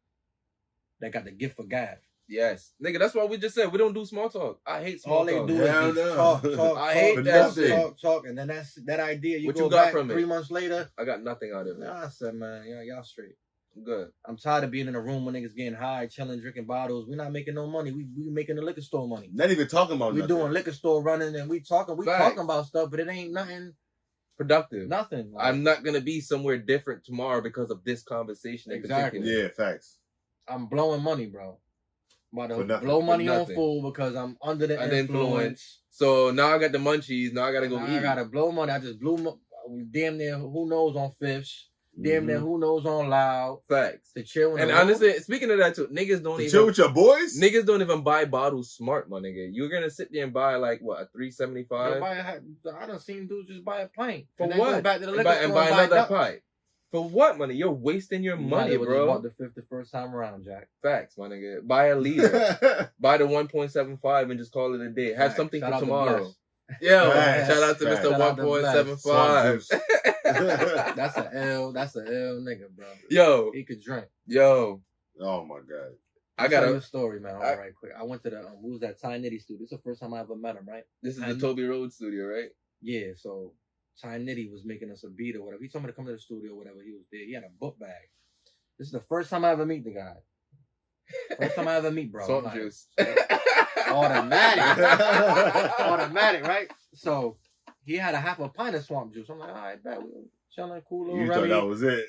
that got the gift for gab. Yes. Nigga, that's why we just said we don't do small talk. I hate small All they talk. do Hell is just no. talk. I hate But that nothing. shit. talk, and then that's that idea. You What go you got back from it? 3 months later. I got nothing out of it. Nah, I said, man, y'all straight. I'm good. I'm tired of being in a room when niggas getting high, chilling, drinking bottles. We're not making no money. We making the liquor store money. Not even talking about We nothing. doing liquor store running and we talking Facts. about stuff, but it ain't nothing. Productive. Nothing. Like, I'm not gonna be somewhere different tomorrow because of this conversation. In Exactly. particular. Yeah, facts. I'm blowing money, bro. I'm For about to nothing. blow money For on nothing. food because I'm under the Under influence. So now I got the munchies. Now I gotta go Now eat. I gotta blow money. I just blew damn near who knows on Fifths. Damn near Mhm. who knows on Loud. Facts. To chill in And the room. honestly, speaking of that too, niggas don't To even chill with your boys? niggas don't even buy bottles smart, my nigga. You're gonna sit there and buy like what, a $3.75 I done seen dudes just buy a pint. for And then go what? back to the And liquor buy, store and buy and another that. pipe. For what, money? You're wasting your You money, might as well bro. just bought the fifth the first time around, Jack. Facts, my nigga. Buy a liter. Buy the 1.75 and just call it a day. Have Facts. something Shout for out to tomorrow. Bless. Yo, Facts. shout out to Facts. Mr. Shout out to Bless. 1.75. That's a L. That's a L nigga, bro. Yo, He could drink. yo. Oh my god. I Tell you gotta. a story, man. All right, quick. I went to the what was that Ty Nitty studio. This is the first time I ever met him, right? This is the And- Toby Road studio, right? Yeah. So Ty Nitty was making us a beat or whatever. He told me to come to the studio, or whatever. He was there. He had a book bag. This is the first time I ever meet the guy. First time I ever meet, bro. Salt I'm like, juice. automatic, right? So he had a half a pint of swamp juice. I'm like, all right, bet we chilling, cool little You thought Remy. that was it.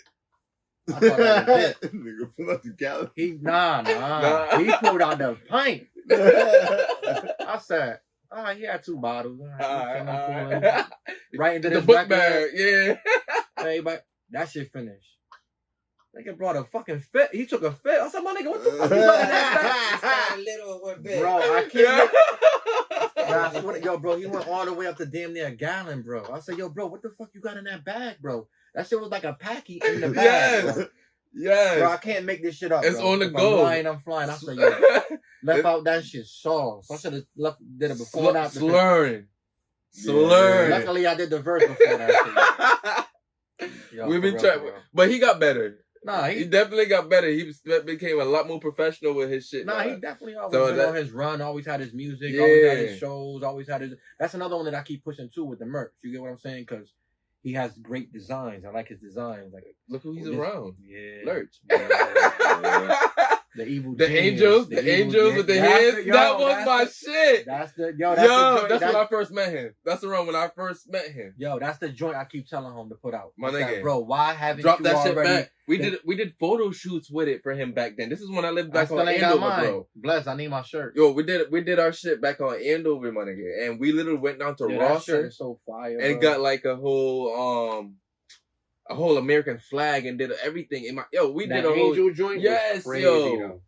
I thought that was it. Nigga, pull out the gallon. Nah. He pulled out the pint. I said, all right, he had 2 bottles. All right, we chilling, cooling. Right into The this book record. bag, yeah. Everybody, that shit finished. Nigga brought a fucking fit. He took a fit. I said, my nigga, what the fuck you got in that Started little and went big. bag? Bro, I can't. Nah, I swear to- yo, bro, he went all the way up to damn near a gallon, bro. I said, yo, bro, what the fuck you got in that bag, bro? That shit was like a packy in the bag. Yes. Bro. Yes. Bro, I can't make this shit up. It's bro. on the If go. I'm flying. I say, yo, left out that shit sauce. I should have did it before and after. Slurring. Luckily, I did the verse before that. Yo, We've been for real, trying, but he got better. Nah, he definitely got better. He became a lot more professional with his shit. Nah, he definitely always So been that- on his run. Always had his music. Yeah. Always had his shows. Always had his. That's another one that I keep pushing too with the merch. You get what I'm saying? Because he has great designs. I like his designs. Like, look who he's around. Yeah, Lurch. Yeah. The evil, The genius, angels, the angels with the heads. That was my shit. That's the That's when I first met him. That's around when I first met him. Yo, that's the joint I keep telling him to put out. My nigga, bro, why haven't drop you that already? shit back? We did photo shoots with it for him back then. This is when I lived I back still on ain't got Andover, mine. bro. Bless, I need my shirt. Yo, we did our shit back on Andover, my nigga, and we literally went down to That Rawson shirt is so fire, and bro. got like a whole American flag and did everything. We that did a whole angel joint. yes, was crazy, yo. though.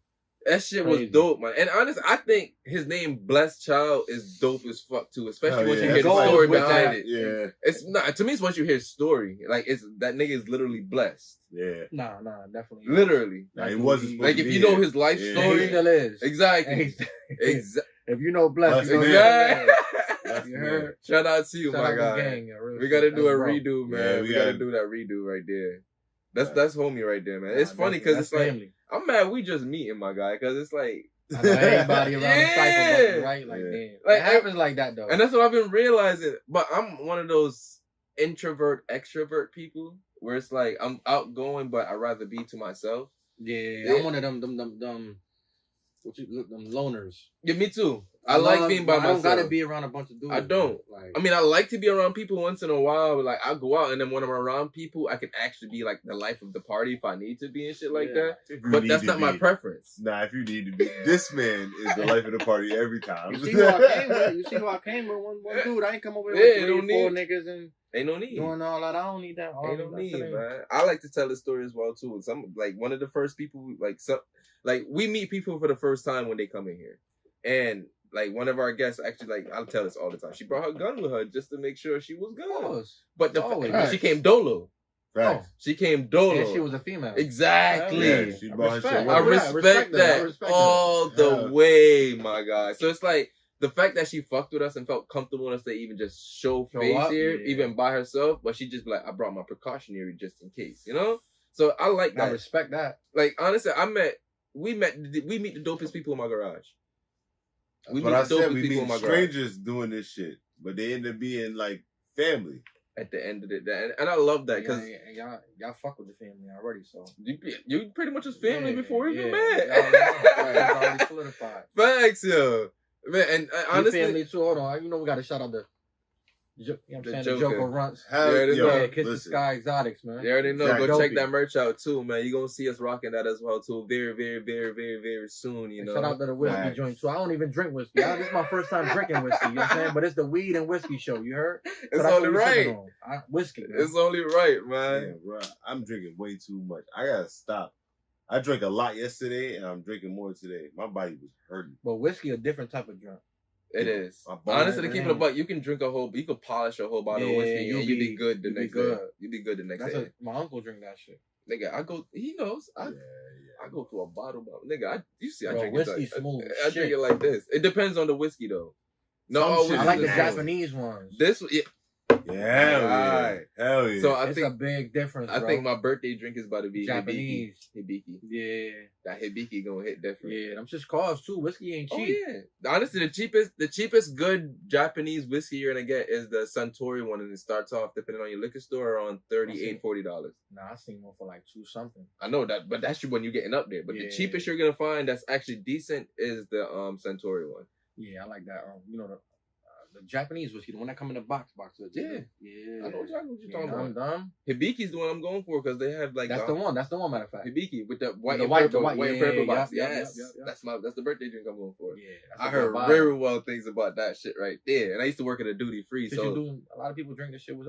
That shit Crazy. was dope, man. And honestly, I think his name Blessed Child is dope as fuck too, especially once you hear the Goes story with behind that. it. Yeah. It's not to me. It's once you hear his story, like it's that nigga is literally blessed. Yeah. Nah, definitely. Literally, Nah, he wasn't like if you know his life Yeah. And he story, still is. exactly, Exactly. If you know Bless, you know exactly. That's You heard? Shout out to you, Shout my out to guy. gang, yo, real We shit. gotta do That's a bro. redo, man. Yeah, we we gotta gotta- do that redo right there. That's homie right there, man. It's Nah, funny because that's it's like family. I'm mad we just meeting my guy because it's like. I know everybody around the cycle, Yeah. right? Like, Yeah. damn. Like, It happens like that, though. And that's what I've been realizing. But I'm one of those introvert, extrovert people where it's like I'm outgoing, but I'd rather be to myself. Yeah, I'm one of them loners. Yeah, me too. I like being by I myself. don't gotta be around a bunch of dudes. I don't. Like, I mean, I like to be around people once in a while. But like, I go out and then when I'm around people, I can actually be like the life of the party if I need to be and shit like that. But that's not my preference. Nah, if you need to be, this man is the life of the party every time. You see who I came with? You see who I came with? One dude. I ain't come over Yeah, here with don't 3 4 need- niggas and Ain't no need. doing all that. I don't need that. Ain't no need, man. I like to tell the story as well too. Some like one of the first people, we meet people for the first time when they come in here, and like one of our guests actually, like I'll tell this all the time. She brought her gun with her just to make sure she was good. But Always. she came dolo. Right. She came dolo. And she was a female. Exactly. Yeah, she brought her shit with I her. respect that I respect all that. the Yeah. way, my guy. So it's like the fact that she fucked with us and felt comfortable enough to even just show face up, here, yeah. even by herself, but she just be like, I brought my precautionary just in case, you know? So I like I that. respect that. Like honestly, we meet the dopest people in my garage. We But meet I the said dopest we people in meet my garage. strangers doing this shit, but they end up being like family. At the end of the day, and I love that because y'all fuck with the family already. So you pretty much was family before we even Y'all met. know. It's already solidified. Facts, yo. Man, and honestly, Your family too. Hold on, you know we got to shout out the. You know what I'm The saying? Joker. The Joker runts. Hell, Yeah, they yo, know. Yeah, Kiss the listen. Sky Exotics, man. you already know. Exactly. Go check Dopey. that merch out too, man. You're gonna see us rocking that as well too. Very, very, very, very, very soon. You And know. shout out to the whiskey Right. joint too. I don't even drink whiskey. This is my first time drinking whiskey. You know what I'm saying? But it's the weed and whiskey show. You heard? So It's that's what only we right. sipping on. Whiskey. Man. It's only right, man. Yeah, bro, I'm drinking way too much. I gotta stop. I drank a lot yesterday, and I'm drinking more today. My body was hurting. But whiskey a different type of drink. It is. My body Honestly, to keep it a hurting. buck, you can drink you can polish a whole bottle of Yeah, whiskey you'll and you be- be good the you'll be next good. day. You be good the next That's day. my uncle drink that shit. Nigga, he knows. I go through a bottle, nigga. I Bro, drink whiskey it. smooth I drink it like this. It depends on the whiskey though. No, Some all shit whiskey I like the is Japanese ones. This, yeah. Yeah, Right. hell yeah. So I It's think a big difference, I bro. think my birthday drink is about to be Japanese. Hibiki. Yeah, That Hibiki gonna hit different. yeah. Them just cost too. Whiskey ain't Oh cheap. yeah. Honestly, the cheapest good Japanese whiskey you're gonna get is the Suntory one, and it starts off depending on your liquor store around $38-$40. Nah, I seen one for like 2 something. I know that, but that's when you're getting up there. But the Yeah. cheapest you're gonna find that's actually decent is the Suntory one. Yeah, I like that. You know the Japanese whiskey, the one that come in the box. Yeah. yeah. I know exactly what you're Yeah, talking about. dumb. Hibiki's the one I'm going for because they have like That's the one. That's the one. Matter of fact. Hibiki with the white The and white- purple, the white- white and yeah, purple yeah, box. yeah, Yes, yeah. that's the birthday drink I'm going for. Yeah, that's I a heard good vibe. very well things about that shit right there, and I used to work at a duty free, Cause so you do, a lot of people drink this shit with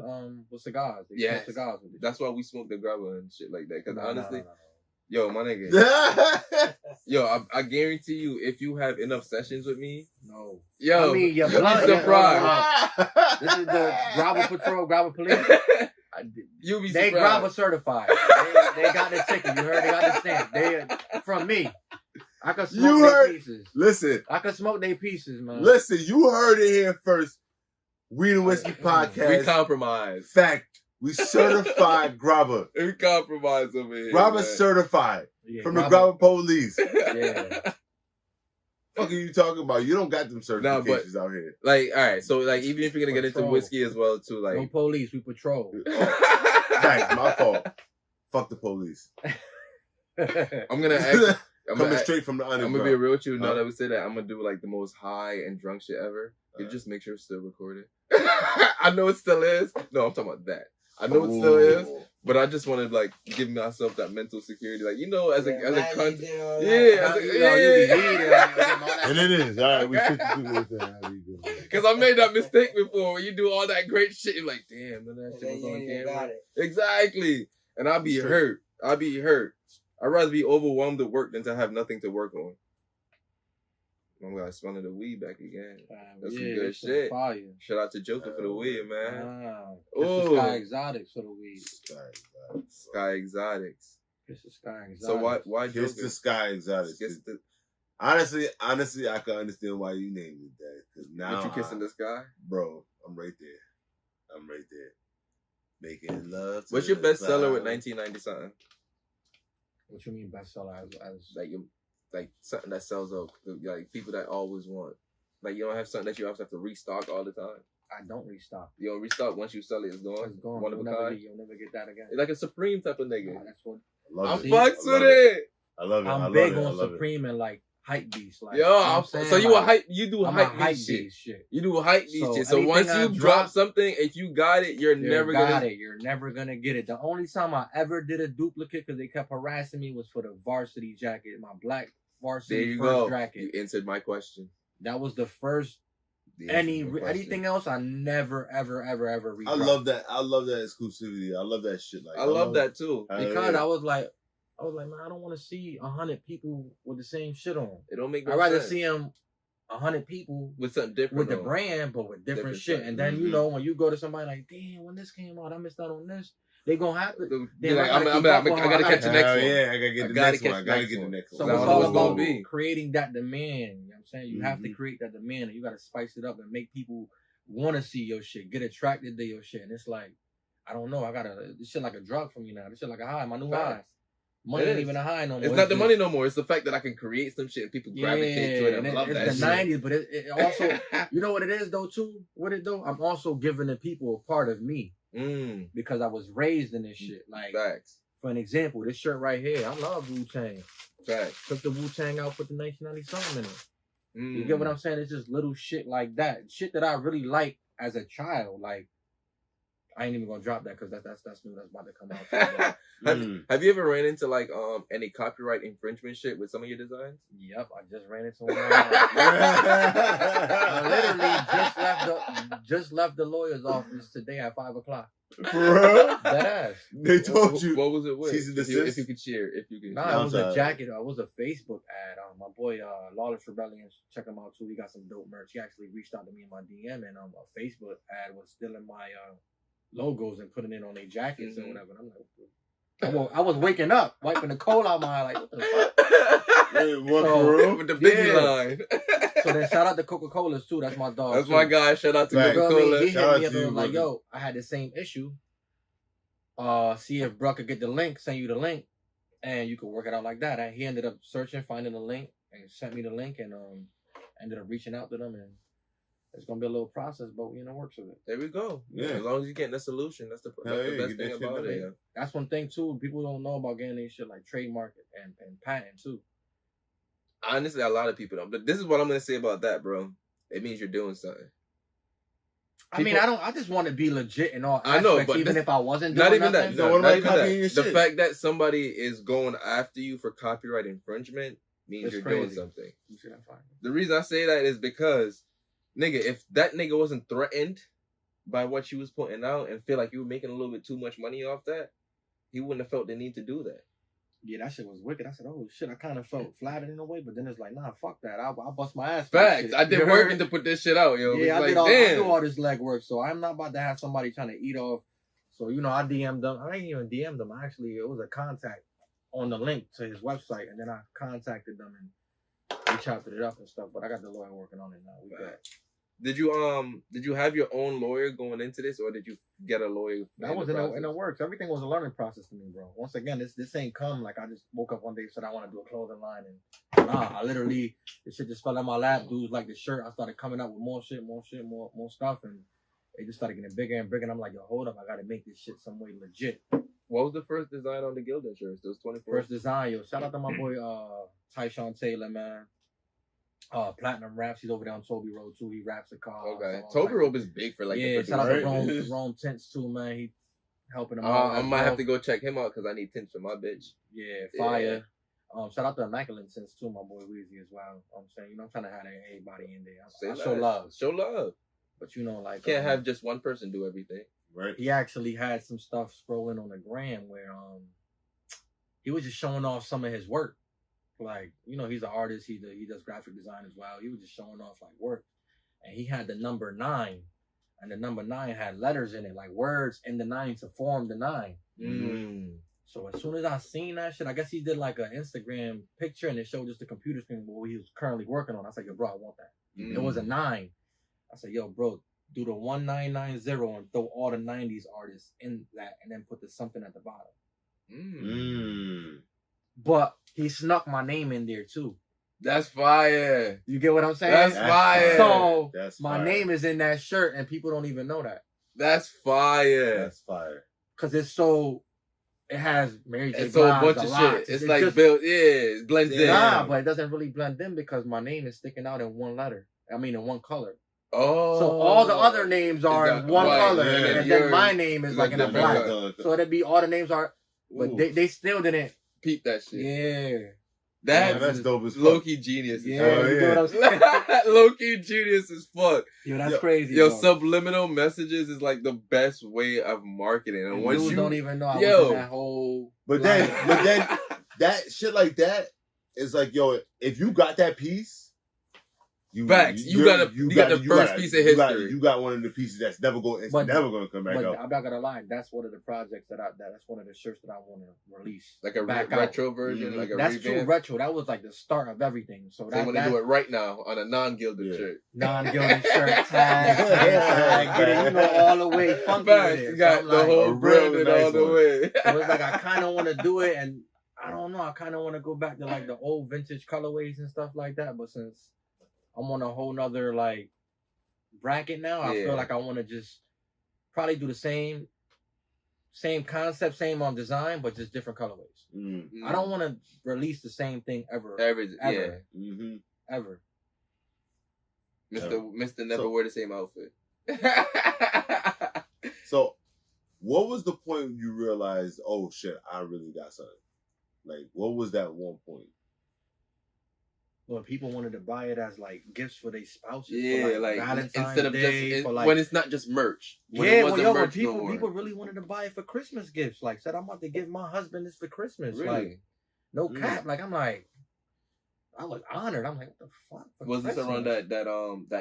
cigars. They Yes. smoke cigars with it. that's why we smoke the grabber and shit like that. Because No, honestly, no. yo, my nigga, yo, I guarantee you, if you have enough sessions with me, No. yo, I mean, you'll be surprised. This is the Gravel Patrol, Gravel Police. You'll be They surprised. grabber certified. They got the ticket. You heard? They got the stamp. They from me. I can smoke their pieces. Listen. I can smoke their pieces, man. Listen, you heard it here first. Weed and Whiskey Podcast. We compromise. Fact. We certified grabber. We compromise over here. Grabber certified. Yeah, From the grabber police. Yeah. What are you talking about? You don't got them certifications out here. Like, all right, so like, even if you're gonna get into whiskey as well, too, like, No police, we patrol. Thanks, my fault. Fuck the police. I'm gonna ask. Coming straight from the underground. I'm gonna be real with you. Now that we say that, I'm gonna do like the most high and drunk shit ever. You just make sure it's still recorded. I know it still is. No, I'm talking about that. I know it still is, but I just want to like give myself that mental security, like as a cunt. And it is. All right, we 52 minutes in. Because I made that mistake before. When you do all that great shit, you're like, damn, man, that shit was on camera. Exactly. And I'll be hurt. I'd rather be overwhelmed at work than to have nothing to work on. I'm gonna smell the weed back again. That's some good shit. Fire. Shout out to Joker for the weed, man. Oh, Sky Exotics for the weed. Sky Exotics. It's the Sky Exotics. So why Joker? It's the Sky Exotics. Honestly, I can understand why you named it that. Because now, you kissing the sky, bro. I'm right there. Making love. What's your best seller with 1990 something? What you mean bestseller? As like something that sells out, like people that always want. Like you don't have something that you always have to restock all the time. I don't restock. You don't restock once you sell it, it's gone. It's gone. One of a kind. You'll never get that again. It's like a Supreme type of nigga. Nah, that's what I'm fucks with it. I love it. I'm big on Supreme and like hype beats. Like, yo, so you like, you do hype beat shit. You do hype beat shit. So once you drop something, if you got it, you're never gonna get it. The only time I ever did a duplicate because they kept harassing me was for the varsity jacket, my black varsity first jacket. You answered my question. That was the first. Anything else, I never ever redropped. I love that exclusivity. I love that shit. Like I love that too. Because I was like, man, I don't want to see 100 people with the same shit on. It don't make no I'd rather sense. see them 100 people with something different, with the brand, but with different shit. And then you know when you go to somebody like, damn, when this came out, I missed out on this. They gonna have to. Like, I gotta catch the next one. Yeah, I gotta get the next one. I gotta get the next one. So it's all about creating that demand. You know what I'm saying? You have to create that demand, and you gotta spice it up and make people want to see your shit, get attracted to your shit. And it's like, I don't know. This shit like a drug for me now. This shit like a high. My new high. Money ain't even a high no more. It's not the money no more. It's the fact that I can create some shit and people gravitate to it. I love that shit. It's the 90s, but it also, you know what it is though too? What it do? I'm also giving the people a part of me. Because I was raised in this shit. Like, facts. For an example, this shirt right here, I love Wu-Tang. Facts. Took the Wu-Tang out, put the 1990 something in it. You get what I'm saying? It's just little shit like that. Shit that I really like as a child. Like, I ain't even gonna drop that because that's new. That's about to come out. Have you ever ran into like any copyright infringement shit with some of your designs? Yep, I just ran into one. I literally just left the lawyer's office today at 5:00. Bro, that ass. They told you. What was it with? If you could share, Nah, it was a jacket. It was a Facebook ad. My boy Lawless Rebellion, check him out too. He got some dope merch. He actually reached out to me in my DM, and a Facebook ad was stealing my logos and putting it on their jackets or whatever. And I'm like, I was waking up, wiping the coal out my eye, like, what the fuck? With the biggie line. So then shout out to Coca-Cola's too. That's my dog. That's my guy. Shout out to Coca-Cola. He hit me up and was like, yo, I had the same issue. See if Bruh could get the link, send you the link, and you could work it out like that. And he ended up searching, finding the link, and sent me the link, and ended up reaching out to them, and it's gonna be a little process, but we in the works of it. There we go. Yeah, as long as you're getting the solution, that's the best thing about it. Yeah. That's one thing too. People don't know about getting this shit like trademark and patent too. Honestly, a lot of people don't. But this is what I'm gonna say about that, bro. It means you're doing something. I just want to be legit in all aspects, I know, but even if I wasn't doing not even nothing. that. Not even that. The fact that somebody is going after you for copyright infringement means you're doing something. The reason I say that is because, nigga, if that nigga wasn't threatened by what you was putting out and feel like you were making a little bit too much money off that, he wouldn't have felt the need to do that. Yeah, that shit was wicked. I said, oh shit, I kind of felt flattered in a way, but then it's like, nah, fuck that. I'll bust my ass. Facts. I did working to put this shit out, yo. Yeah, I did all this legwork, so I'm not about to have somebody trying to eat off So, you know, I DM'd them. I ain't even DM'd them. Actually, it was a contact on the link to his website. And then I contacted them and we chopped it up and stuff. But I got the lawyer working on it now. We got. Did you have your own lawyer going into this, or did you get a lawyer? That was in the works. Everything was a learning process for me, bro. Once again, this ain't come like I just woke up one day and said I want to do a clothing line, and I literally, this shit just fell in my lap. Dudes like the shirt. I started coming up with more stuff, and it just started getting bigger and bigger. And I'm like, yo, hold up, I gotta make this shit some way legit. What was the first design on the Gildan shirts? Those 24. First design, yo. Shout out to my boy Tyshawn Taylor, man. Platinum Raps. He's over there on Toby Road too. He raps a car. Okay, Toby Road is big for like. Yeah, shout out to Rome Tints too, man. He helping him out. I might have to go check him out because I need tints for my bitch. Yeah, fire. Yeah. Shout out to Immaculate Tints too, my boy Weezy as well. I'm saying, you know, I'm trying to have everybody in there. I show love. Show love. But you know, like can't have just one person do everything. Right. He actually had some stuff scrolling on the gram where he was just showing off some of his work. Like, you know, he's an artist. He does graphic design as well. He was just showing off like work, and he had the number 9, and the number 9 had letters in it, like words in the 9 to form the 9. So as soon as I seen that shit, I guess he did like an Instagram picture, and it showed just the computer screen what he was currently working on. I said, yo, bro, I want that. It was a 9. I said, yo, bro, do the 1990 and throw all the 90s artists in that, and then put the something at the bottom. But he snuck my name in there too. That's fire. You get what I'm saying? That's fire. So my name is in that shirt and people don't even know that. That's fire. That's fire. Cause it has Mary J. It's so a bunch of lot. shit. It's like just built, it blends in. Nah, but it doesn't really blend in because my name is sticking out in one letter. I mean in one color. Oh. So all the other names are in one color. Yeah. And then my name is like in a black. So it'd be all the names are, but they still didn't peep that shit. Yeah. That's dope as fuck. Low-key genius. Yeah, you know what I'm saying? Low-key genius as fuck. Yo, that's crazy. Yo, subliminal messages is like the best way of marketing. And once you don't even know I was in that whole but then that shit like that is like, yo, if you got that piece, you got the first piece of history. You got one of the pieces that's never going to come back up. I'm not gonna lie, that's one of the projects that's one of the shirts that I want to release. Like a retro version, like a that's revamp. too retro. That was like the start of everything. So they want to do it right now on a non-Gildan shirt. Non-Gildan shirt, tag, get it, you know, all the way funky with it. You got the whole branded all the way. So it's like I kind of want to do it, and I don't know. I kind of want to go back to like the old vintage colorways and stuff like that. But since I'm on a whole nother like bracket now, I feel like I want to just probably do the same concept, same on design, but just different colorways. I don't want to release the same thing ever. Yeah. Ever. Mr. Never wear the same outfit. So, what was the point when you realized, oh shit, I really got something? Like, what was that one point? When people wanted to buy it as like gifts for their spouses, yeah, for like Valentine's instead of Day, just like, when it's not just merch. When people really wanted to buy it for Christmas gifts. Like, said I'm about to give my husband this for Christmas. Really? Like, no cap. Like, I'm like, I was honored. I'm like, what the fuck? Was this around that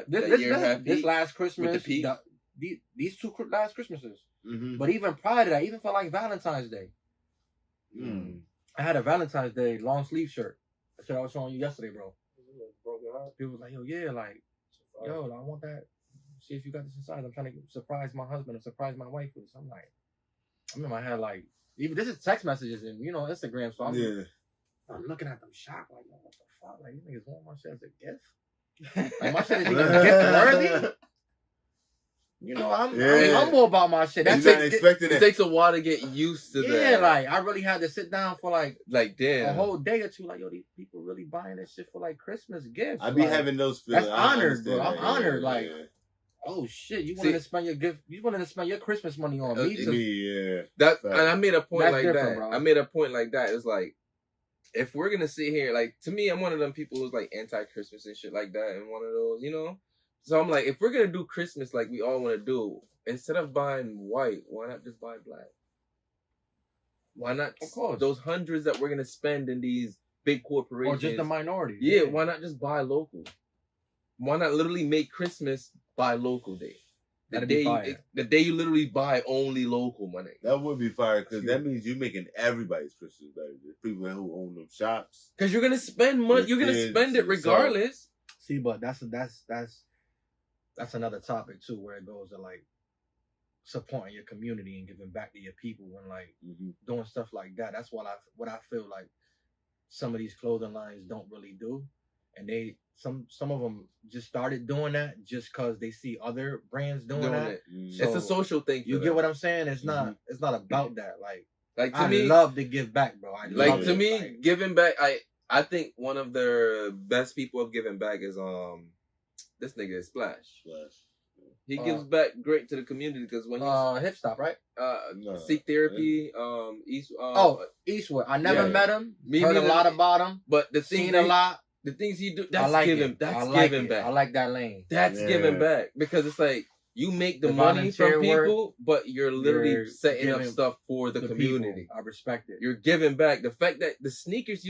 this year? This last Christmas, with the these two last Christmases. Mm-hmm. But even prior to that, even for like Valentine's Day, I had a Valentine's Day long sleeve shirt. That's what I was showing you yesterday, bro. People was like, yo, yeah, like, yo, I want that. See if you got this inside. I'm trying to surprise my husband and surprise my wife with this. I'm like, I'm in my head like, even this is text messages and, you know, Instagram. So I'm looking at them shocked, like, yo, what the fuck? Like, you niggas want my shit as a gift? Like, my shit is even gift worthy? You know, I'm humble about my shit. It takes a while to get used to that. Yeah, like, I really had to sit down for like damn, a whole day or two. Like, yo, these people really buying this shit for like Christmas gifts. I be having those feelings. That's honored, bro. I'm honored. Like, oh shit, you wanted to spend your gift. You wanted to spend your Christmas money on me too. Yeah. That and I made a point like that. Bro. I made a point like that. It's like, if we're gonna sit here, like, to me, I'm one of them people who's like anti-Christmas and shit like that, and one of those, you know. So I'm like, if we're gonna do Christmas like we all want to do, instead of buying white, why not just buy black? Why not? Of course, those hundreds that we're gonna spend in these big corporations, or just the minority. Yeah, why not just buy local? Why not literally make Christmas buy local day? That'd be fire. The day you literally buy only local, my nigga. That would be fire because that means you're making everybody's Christmas better. The people who own them shops. Because you're gonna spend money. You're gonna spend it regardless. See, but that's another topic too, where it goes to like supporting your community and giving back to your people and like doing stuff like that. That's what I feel like some of these clothing lines don't really do, and some of them just started doing that just because they see other brands doing that. So it's a social thing. You get what I'm saying? It's not about that. Like to I me, love to give back, bro. Giving back. I think one of the best people of giving back is this nigga is Splash. He gives back great to the community because when he's Hip Stop, right? Seek Therapy, Eastwood. I never met him. Heard a lot about him, but seen a lot. The things he do, that's giving. That's giving back. I like that lane. That's giving back because it's like you make the money from people, but you're literally setting up stuff for the community. People. I respect it. You're giving back. The fact that the sneakers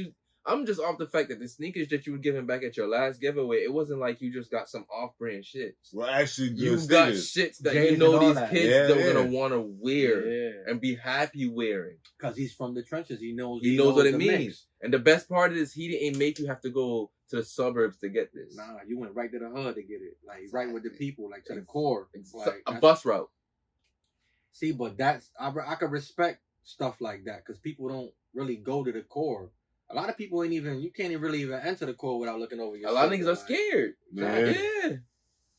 I'm just off the fact that the sneakers that you were giving back at your last giveaway, it wasn't like you just got some off-brand shit. Well, actually, you got shits that you know these kids are gonna want to wear and be happy wearing. Because he's from the trenches. He knows what it means. Mix. And the best part is he didn't make you have to go to the suburbs to get this. Nah, you went right to the hood to get it. Like right with the people, like to the core. Like, a bus route. See, but I could respect stuff like that because people don't really go to the core. A lot of people you can't even really even enter the core without looking over your shoulder. A lot of niggas are scared. Yeah.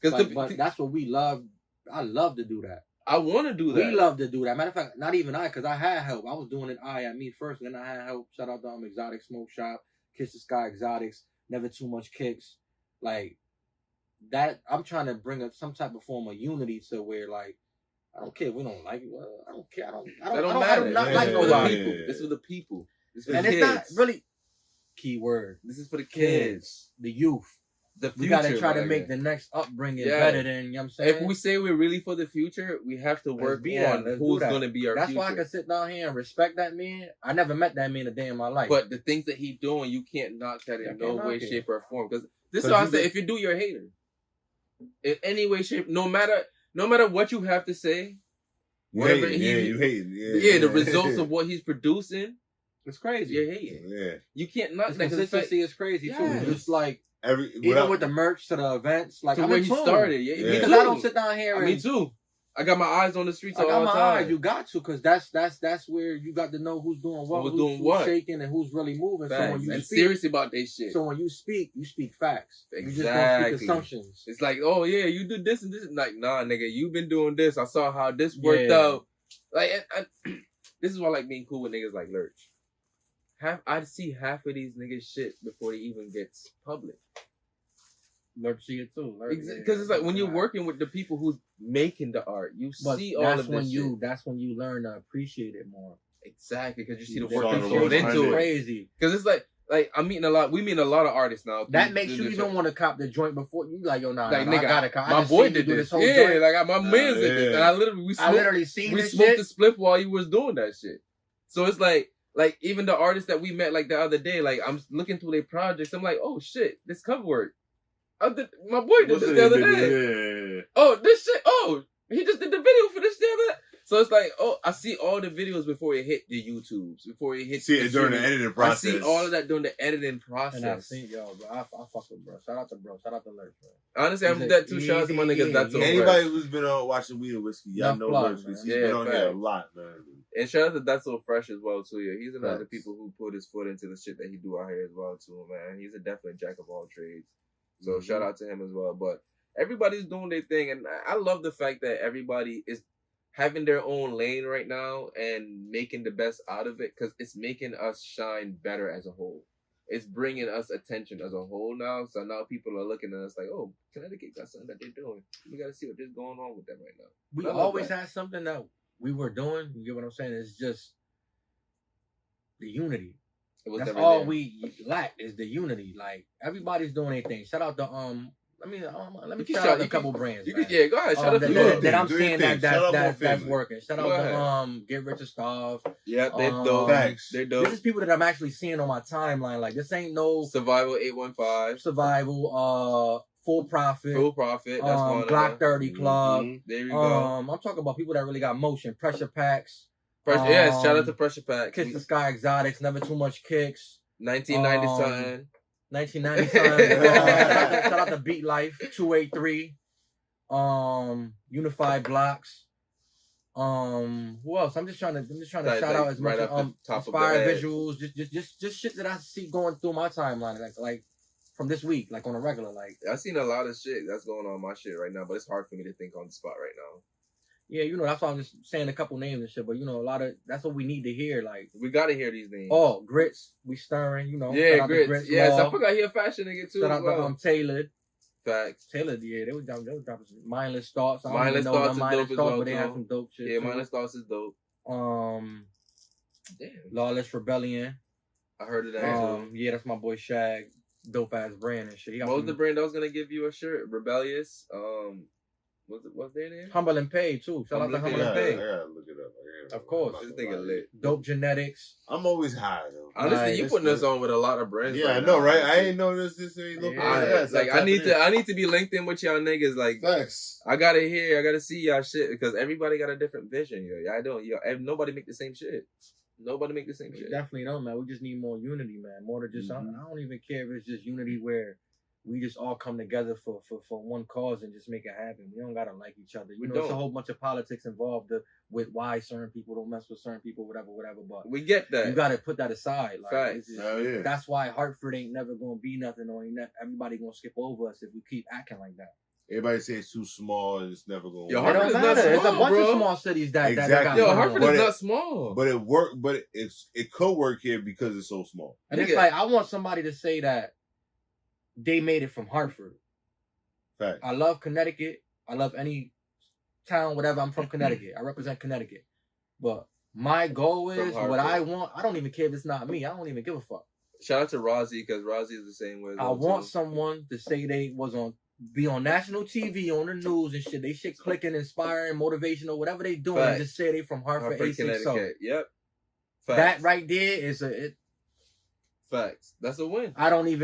But that's what we love. I love to do that. I want to do that. We love to do that. Matter of fact, not even because I had help. I was doing it at me first, and then I had help. Shout out to Exotic Smoke Shop, Kiss the Sky Exotics, Never Too Much Kicks. Like that, I'm trying to bring up some type of form of unity to where like I don't care if we don't like it. Well, I don't care. I don't matter. Not like nobody. This is for the people. And it's not really key word. This is for the kids, the youth. We gotta try to make the next upbringing better than, you know what I'm saying? If we say we're really for the future, we have to work on who's gonna be our future. That's why I can sit down here and respect that man. I never met that man a day in my life. But the things that he's doing, you can't knock that in no way, shape, or form. Because this is why I say, if you do, you're a hater. In any way, shape, no matter what you have to say, whatever you hate. The results of what he's producing. It's crazy. You're hating. Yeah. You can't knock that. Consistency is crazy too. Just like even with the merch to the events, like to where he started. Because I don't sit down here. Me too. I got my eyes on the streets all the time. Eyes. You got to, because that's where you got to know who's doing what, who's shaking, and who's really moving. Facts. So when you speak, serious about their shit. So when you speak facts. Exactly. You just don't speak assumptions. It's like, oh yeah, you do this and this. Like, nah, nigga, you've been doing this. I saw how this worked out. Like, this is why I like being cool with niggas like Lurch. I see half of these niggas shit before he even gets public. Lurch see it too. Because it's like when you're working with the people who's making the art, you see all of this shit. That's when you learn to appreciate it more. Exactly, because you see the work that's going into it. Crazy. Because it's like I'm meeting a lot. We meet a lot of artists now. That makes you don't want to cop the joint before you like, yo, nah, like, nigga, I gotta cop. My boy did this. Yeah, like my man did this, and I literally seen we this smoked shit. the split while you was doing that shit. So it's like even the artists that we met like the other day, like I'm looking through their projects, I'm like, oh shit, this cover work. My boy did this the other day. Oh, this shit. Oh, he just did the video for this the other day. So it's like, oh, I see all the videos before it hit the YouTubes, before it hit. See it during the editing process. I see all of that during the editing process. And I see, yo, bro, I fuck with bro. Shout out to Lurch, bro. Honestly, I'm that too. Shout out to my niggas. That's so anybody who's been watching Weed and Whiskey, y'all know Lurch. He's been on here a lot, man. And shout out to That's So Fresh as well too. Yeah, he's another people who put his foot into the shit that he do out here as well too, man. He's a definite jack of all trades. So shout out to him as well. But everybody's doing their thing, and I love the fact that everybody is having their own lane right now and making the best out of it, because it's making us shine better as a whole. It's bringing us attention as a whole now. So now people are looking at us like, oh, Connecticut got something that they're doing. We got to see what is going on with them right now. We always had something that we were doing. You get what I'm saying? It's just the unity. That's all we lack is the unity. Like, everybody's doing their thing. Shout out to let me shout out a couple brands. Go ahead. Shout out to that I'm seeing that's working. Shout out to Get Rich or Starve. Yeah, they're dope. They're dope. This is people that I'm actually seeing on my timeline. Like, this ain't no Survival 815. Survival Full Profit. Full Profit. That's one. Block 30 Club. There you go. I'm talking about people that really got motion. Pressure Packs. Yes, shout out to Pressure Pack. Kiss the Sky Exotics. Never Too Much Kicks. 1990 something. 1990 something. Shout out to Beat Life. 283. Unified Blocks. Who else? I'm just trying to shout out as much inspired visuals, just shit that I see going through my timeline, like from this week, like on a regular. Like I've seen a lot of shit that's going on my shit right now, but it's hard for me to think on the spot right now. Yeah, that's why I'm just saying a couple names and shit, but a lot of that's what we need to hear. Like we gotta hear these names. Oh, Grits, we stirring, Yeah, Grits. Yes, I forgot he a fashion nigga too. Shout out to Tailored. Facts. Tailored, yeah, they was dropping some Mindless Thoughts. Mindless Thoughts is dope as well, but they have some dope shit. Yeah, Mindless Thoughts is dope. Damn. Lawless Rebellion. I heard of that too. Yeah, that's my boy Shag. Dope ass brand and shit. What was the brand that was gonna give you a shirt? Rebellious. What's their name? Humble and Pay too. Shout out to Humble and Pay. I gotta look it up. Of course. This nigga lit. Dope Genetics. I'm always high though. Honestly, you putting us on with a lot of brands. Yeah, I know, right? I ain't know this ain't looking. I need to be linked in with y'all niggas. Like, facts. I gotta see y'all shit because everybody got a different vision. I don't. Nobody make the same shit. Nobody make the same shit. Definitely don't, man. We just need more unity, man. More to just. I don't even care if it's just unity where we just all come together for one cause and just make it happen. We don't gotta like each other. It's a whole bunch of politics involved with why certain people don't mess with certain people, whatever. But we get that. You gotta put that aside. Like, That's why Hartford ain't never gonna be nothing, or everybody gonna skip over us if we keep acting like that. Everybody say it's too small and it's never gonna. Yo, Hartford is not small, There's a bunch of small cities that exactly. got Hartford is not small. But it worked. But it could work here because it's so small. And it's like I want somebody to say that they made it from Hartford. Fact. I love Connecticut. I love any town, whatever. I'm from Connecticut. I represent Connecticut. But my goal is what I want. I don't even care if it's not me. I don't even give a fuck. Shout out to Rozzy because Rozzy is the same way. I want someone to say they be on national TV, on the news and shit. They shit clicking, inspiring, motivational, whatever they doing. And just say they from Hartford, Connecticut. Yep. Facts. That right there is facts. That's a win. I don't need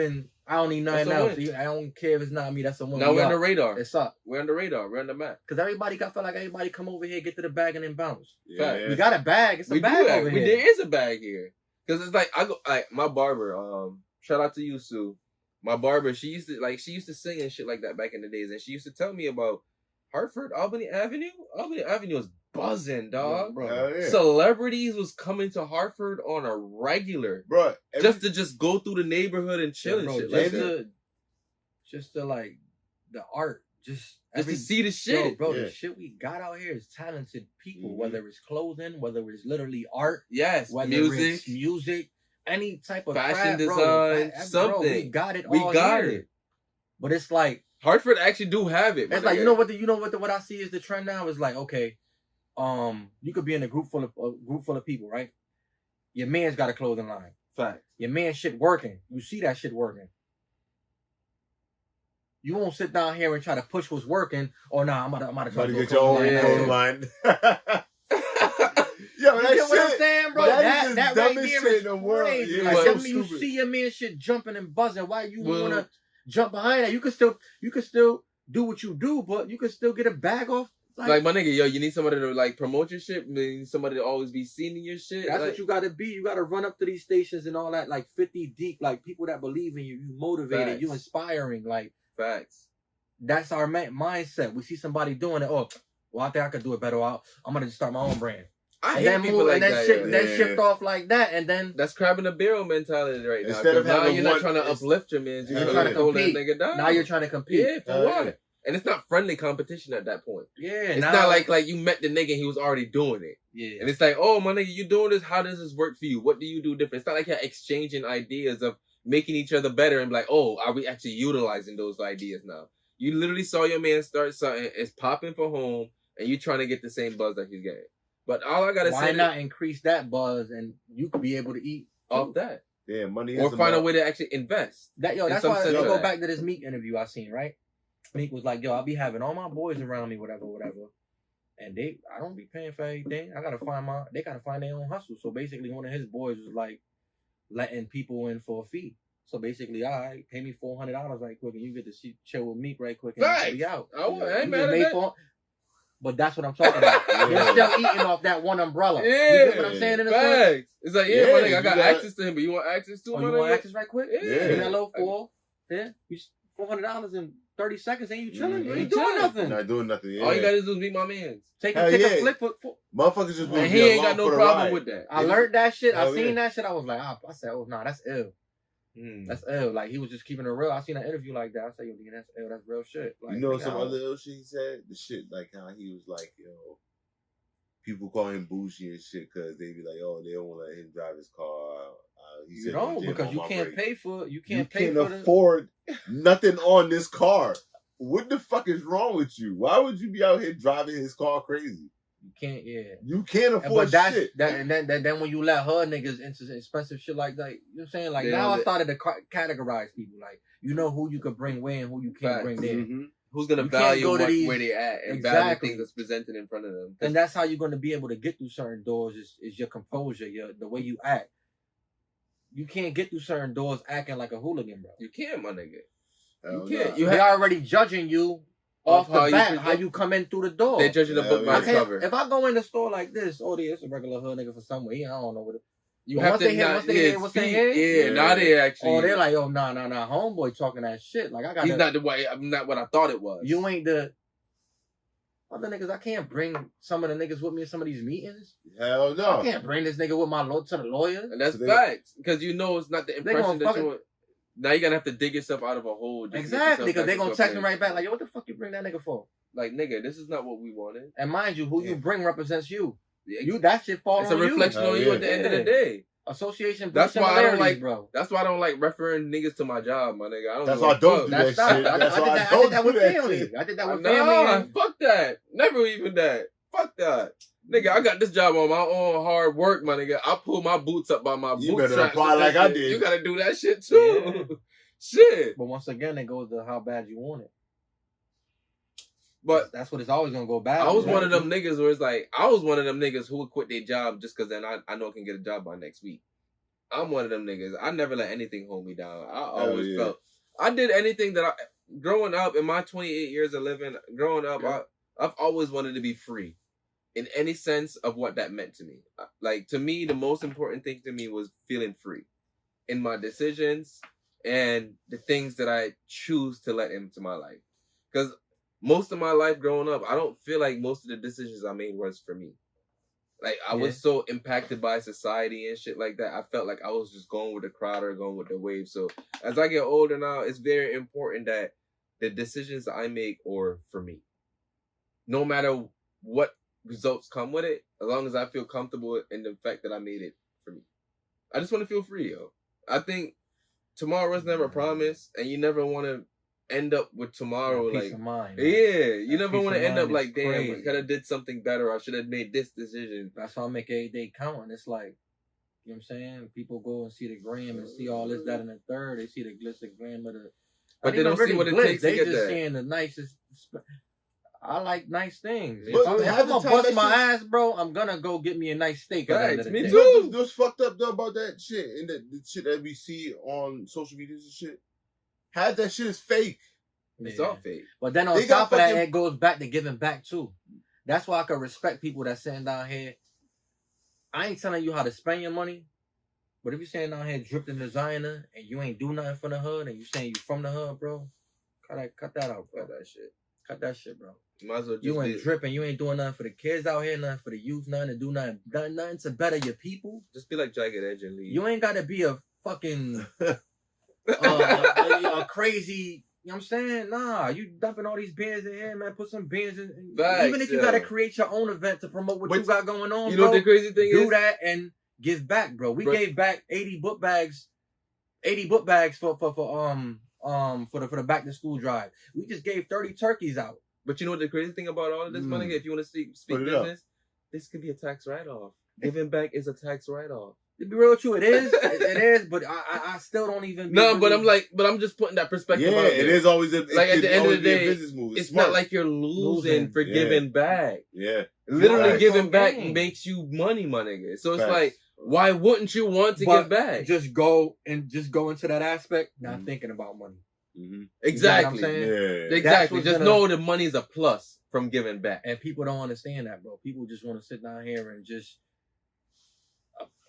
nothing else. I don't care if it's not me. That's a win. Now we're on the radar. It's up. We're on the radar. We're on the map. Because everybody feel like everybody come over here, get to the bag, and then bounce. Yeah. We got a bag. It's a bag over here. There is a bag here. Because it's like my barber. Shout out to you, Sue. My barber. She used to sing and shit like that back in the days, and she used to tell me about Hartford, Albany Avenue. Albany Avenue was buzzing, dog. Bro. Yeah. Celebrities was coming to Hartford on a regular, bro, just to go through the neighborhood and chill and shit like that. Just to like the art, just to see the shit, bro. The shit we got out here is talented people. Whether it's clothing, whether it's literally art, whether it's music, any type of fashion design, something. Bro, we got it. We got it. But it's like Hartford actually do have it. It's like what I see is the trend now is like, okay, you could be in a group full of people, right? Your man's got a clothing line. Fact. Your man shit working. You see that shit working. You won't sit down here and try to push what's working. Oh no, I'm about to try to get your own clothing line. Yo, you get what I'm saying, bro? That right there is crazy. Yeah, like, so you see your man shit jumping and buzzing. Why you wanna jump behind that? You can still do what you do, but you can still get a bag off. Like my nigga, you need somebody to like promote your shit. You need somebody to always be seen in your shit. That's what you gotta be. You gotta run up to these stations and all that, like 50 deep, like people that believe in you. You motivated. You inspiring. Like facts. That's our mindset. We see somebody doing it. Oh, well, I think I could do it better. I'm gonna just start my own brand. I hate people like that. Shift off like that, and then that's crabbing the barrel mentality right now. Instead of now you're not trying to uplift your man. You're trying to hold that nigga down. Now you're trying to compete. Yeah, for what? And it's not friendly competition at that point. Yeah, it's not like you met the nigga and he was already doing it. Yeah, and it's like, oh my nigga, you doing this? How does this work for you? What do you do different? It's not like you're exchanging ideas of making each other better and be like, oh, are we actually utilizing those ideas now? You literally saw your man start something, it's popping for home, and you trying to get the same buzz that he's getting. But all I gotta say, why not increase that buzz and you could be able to eat off that? Yeah, money. Or find a way to actually invest. That's why I go back to this Meek interview I seen, right? Meek was like, yo, I'll be having all my boys around me, whatever. And I don't be paying for anything. They gotta find their own hustle. So basically one of his boys was like letting people in for a fee. So basically, all right, pay me $400 right quick, and you get to chill with Meek right quick, and Facts. be out. I ain't mad at that. But that's what I'm talking about. They're still eating off that one umbrella. Yeah, You get what I'm saying in the sense? It's like, my nigga, I got access to him, but you want access to him? You want access right quick? Yeah. Give me that little $400 in 30 seconds, ain't you chilling? You ain't doing nothing. Not doing nothing. Yeah. All you gotta do is meet my mans. Take a flick for motherfuckers just. And he ain't got no problem with that. I learned that shit. I seen that shit. I was like, I said, oh nah, that's ill. That's ill. Like he was just keeping it real. I seen an interview like that. I said, yo, that's ill. That's real shit. Like, you know some other ill shit he said? The shit like how he was like, yo, people call him bougie and shit because they be like, oh, they don't want to let him drive his car. He you don't because you can't pay for it. You can't afford nothing on this car. What the fuck is wrong with you? Why would you be out here driving his car crazy? You can't, You can't afford shit. And then when you let her niggas into expensive shit like that, you know what I'm saying? Like now I started to categorize people. Like you know who you could bring where and who you can't bring there. Mm-hmm. Who's gonna value where they at and value things that's presented in front of them. And that's how you're gonna be able to get through certain doors is your composure, the way you act. You can't get through certain doors acting like a hooligan, bro. You can't, my nigga. You can't. They're already judging you off the bat, how you come in through the door. They're judging the book by the cover. If I go in the store like this, it's a regular hood nigga for somewhere. I don't know what it. You have to once they hear what's they hear. Yeah, now they actually. Oh, they're like, nah, homeboy talking that shit. Like I got. He's not the way. I'm not what I thought it was. You ain't the. Other niggas, I can't bring some of the niggas with me in some of these meetings. Hell no. I can't bring this nigga with my to the lawyer. And that's facts. Because you know it's not the impression that you want. Now you're going to have to dig yourself out of a hole. Exactly, because they're going to text me right back like, yo, what the fuck you bring that nigga for? Like, nigga, this is not what we wanted. And mind you, who you bring represents you. That shit falls on you. It's a reflection on you at the end of the day. Association. That's why I don't like, bro. That's why I don't like referring niggas to my job, my nigga. I don't. That's why I don't do that shit. I did that with family. I did that with family. Fuck that. Never even that. Fuck that. Nigga, I got this job on my own hard work, my nigga. I pull my boots up by my you bootstraps. You better apply like I did. You gotta do that shit too. Yeah. Shit. But once again, it goes to how bad you want it. But that's what it's always gonna go bad. I was one of them niggas where it's like, I was one of them niggas who would quit their job just because then I know I can get a job by next week. I'm one of them niggas. I never let anything hold me down. I always felt I did anything that growing up in my 28 years of living, I've always wanted to be free in any sense of what that meant to me. Like, to me, the most important thing to me was feeling free in my decisions and the things that I choose to let into my life. Because most of my life growing up, I don't feel like most of the decisions I made was for me. Like, I was so impacted by society and shit like that. I felt like I was just going with the crowd or going with the wave. So as I get older now, it's very important that the decisions I make are for me. No matter what results come with it, as long as I feel comfortable in the fact that I made it for me. I just want to feel free, yo. I think tomorrow is never promised, and you never want to end up with tomorrow peace of mind, you never want to end up like, damn, I could have did something better. I should have made this decision. That's why I make every day count. And it's like, you know what I'm saying? People go and see the gram and see all this, that, and the third. They see the glitz and gram of the, but they don't see what it takes to get They that. just seeing the nicest. I like nice things. But if I'm gonna bust my ass, bro, I'm gonna go get me a nice steak. Right, me too. What's fucked up though about that shit and the shit that we see on social media and shit? Half that shit is fake. It's all fake. But then on top of that, it goes back to giving back too. That's why I can respect people that's sitting down here. I ain't telling you how to spend your money, but if you're sitting down here dripping designer and you ain't do nothing for the hood and you saying you from the hood, bro, cut that out, bro. Cut that shit, bro. Might as well just you ain't dripping. You ain't doing nothing for the kids out here, nothing for the youth, nothing to do nothing to better your people. Just be like Jagged Edge and leave. You ain't got to be a fucking a crazy. You know what I'm saying? Nah, you dumping all these bands in here, man. Put some bands in. Facts, even if you gotta create your own event to promote what you got going on, you know what the crazy thing is? Do that and give back, bro. We gave back 80 book bags for the back to school drive. We just gave 30 turkeys out. But you know what the crazy thing about all of this, money? If you want to speak business, this could be a tax write-off. Giving back is a tax write-off. To be real with you, it is. It is, but I still don't even. No, but I'm just putting that perspective. Yeah, it is always like at the end of the day, business move. It's not like you're losing for giving back. Yeah, literally giving back makes you money, my nigga. So it's like, Why wouldn't you want to give back? Just go into that aspect, not thinking about money. Mm-hmm. Exactly. You know what I'm saying? Yeah. Exactly. Just know the money's a plus from giving back. And people don't understand that, bro. People just want to sit down here and just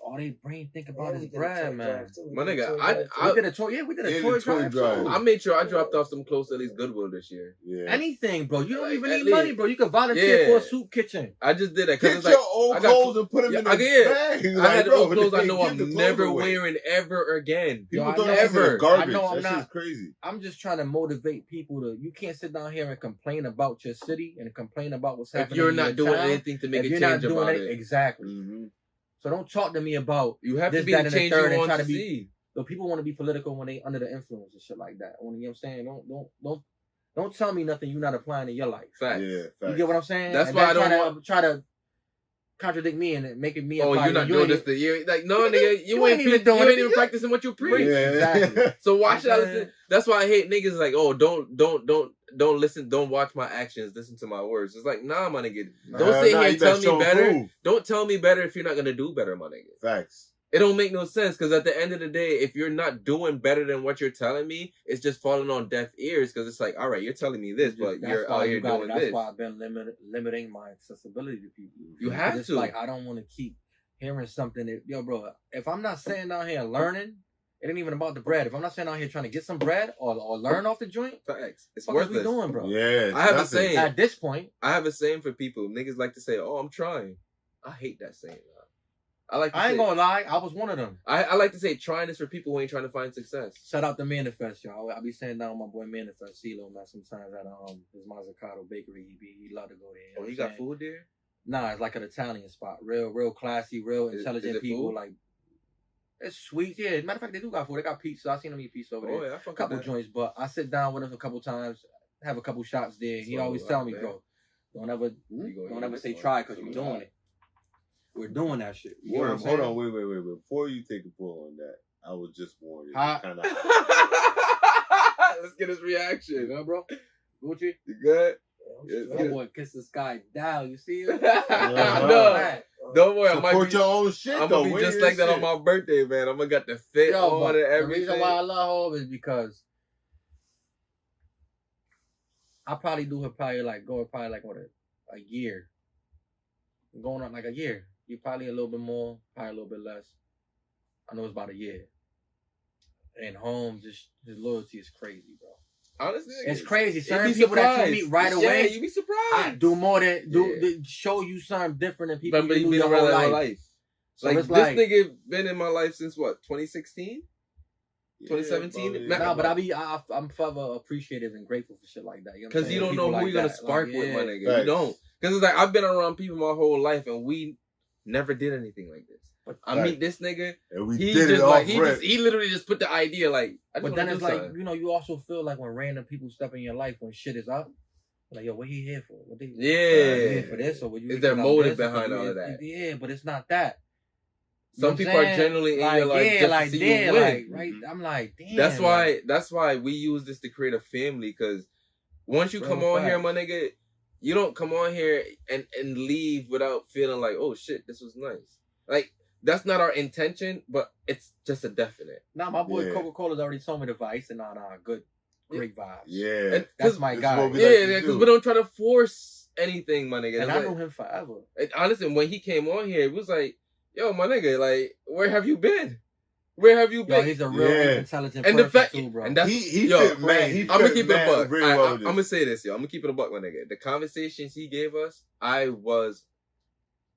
all they brain think about is bread, man. My nigga, we did a toy drive. I made sure I dropped off some clothes to at least Goodwill this year. Yeah. Anything, bro. You don't even need money, bro. You can volunteer for a soup kitchen. I just did that because it's like your old clothes and put them in the bag. I had old clothes I know I'm never wearing ever again. People thought ever garbage. I know I'm not crazy. I'm just trying to motivate people to. You can't sit down here and complain about your city and complain about what's happening. If you're not doing anything to make a change about it, exactly. So don't talk to me about you have this, to be that, the change you want to be. See. So people want to be political when they under the influence and shit like that. You know what I'm saying? Don't tell me nothing you're not applying in your life. Facts. Yeah, facts. You get what I'm saying? That's why I don't try to contradict me and making me. Oh, you're not doing this. You're like, no, nigga, you ain't even practicing what you preach. Yeah. Exactly. So why should I listen? That's why I hate niggas. Like, oh, don't listen. Don't watch my actions. Listen to my words. It's like, nah, my nigga. Don't sit here and tell me better. Proof. Don't tell me better if you're not gonna do better, my nigga. Facts. It don't make no sense because at the end of the day, if you're not doing better than what you're telling me, it's just falling on deaf ears because it's like, all right, you're telling me this, but you're out here doing this. That's why I've been limiting my accessibility to people. You have it's to. Like, I don't want to keep hearing something that, yo, bro, if I'm not sitting down here learning, it ain't even about the bread. If I'm not sitting out here trying to get some bread or learn off the joint, facts. It's what we doing, bro? Yeah, I have a saying. At this point, I have a saying for people. Niggas like to say, "Oh, I'm trying." I hate that saying. I ain't gonna lie, I was one of them. I like to say trying is for people who ain't trying to find success. Shout out to Manifest, y'all. I be sitting down with my boy Manifest, CeeLo, man, sometimes at his Mazzucato bakery. He love to go there. Oh, he got food there? Nah, it's like an Italian spot. Real classy, real intelligent people. Food? Like, it's sweet. Yeah, matter of fact, they do got food. They got pizza. I seen them eat pizza over there. Oh, yeah, a couple joints, but I sit down with him a couple times, have a couple shots there. He always tell me, bro, don't ever say try because you're doing it. We're doing that shit. Hold on, wait. Before you take a pull on that, I was just warning you. Kind of. Let's get his reaction. You good, bro? Gucci? You good? Yeah, boy, kiss the sky down. You see it? Don't worry. Support your own shit, I'm gonna be just like that on my birthday, man. I'm gonna get the fit on and everything. The reason why I love home is because I probably do her like a year. Going on like a year. You probably a little bit more, probably a little bit less. I know it's about a year. And home, just his loyalty is crazy, bro. Honestly, it's crazy. Certain people that you meet right away, you be surprised. I do more than show you something different than people you knew your whole life. So like, this nigga been in my life since what? 2016? 2017? Nah, but I'm forever appreciative and grateful for shit like that. Because you don't know who you're gonna spark with, my nigga. Right. You don't. Because it's like I've been around people my whole life and we never did anything like this. But I meet this nigga, and we did it off rip. He literally just put the idea like. But then it's like you also feel like when random people step in your life when shit is up, like yo, what he here for? What they here for this or what you? Is there motive behind all of that? Yeah, but it's not that. Some people are generally in your life just to see you win. Right? I'm like, damn. That's why we use this to create a family. Because once you come on here, my nigga, you don't come on here and leave without feeling like, oh shit, this was nice. Like. That's not our intention, but it's just a definite. Nah, my boy Coca-Cola's already told me the vice and good, great vibes. Yeah. That's my guy. Because we don't try to force anything, my nigga. And I knew him forever. And honestly, when he came on here, it was like, yo, my nigga, like, where have you been? Where have you been? Yo, he's a real intelligent person too, bro. And that's, he fit, man. I'm going to keep it a buck. I'm going to say this, yo. I'm going to keep it a buck, my nigga. The conversations he gave us,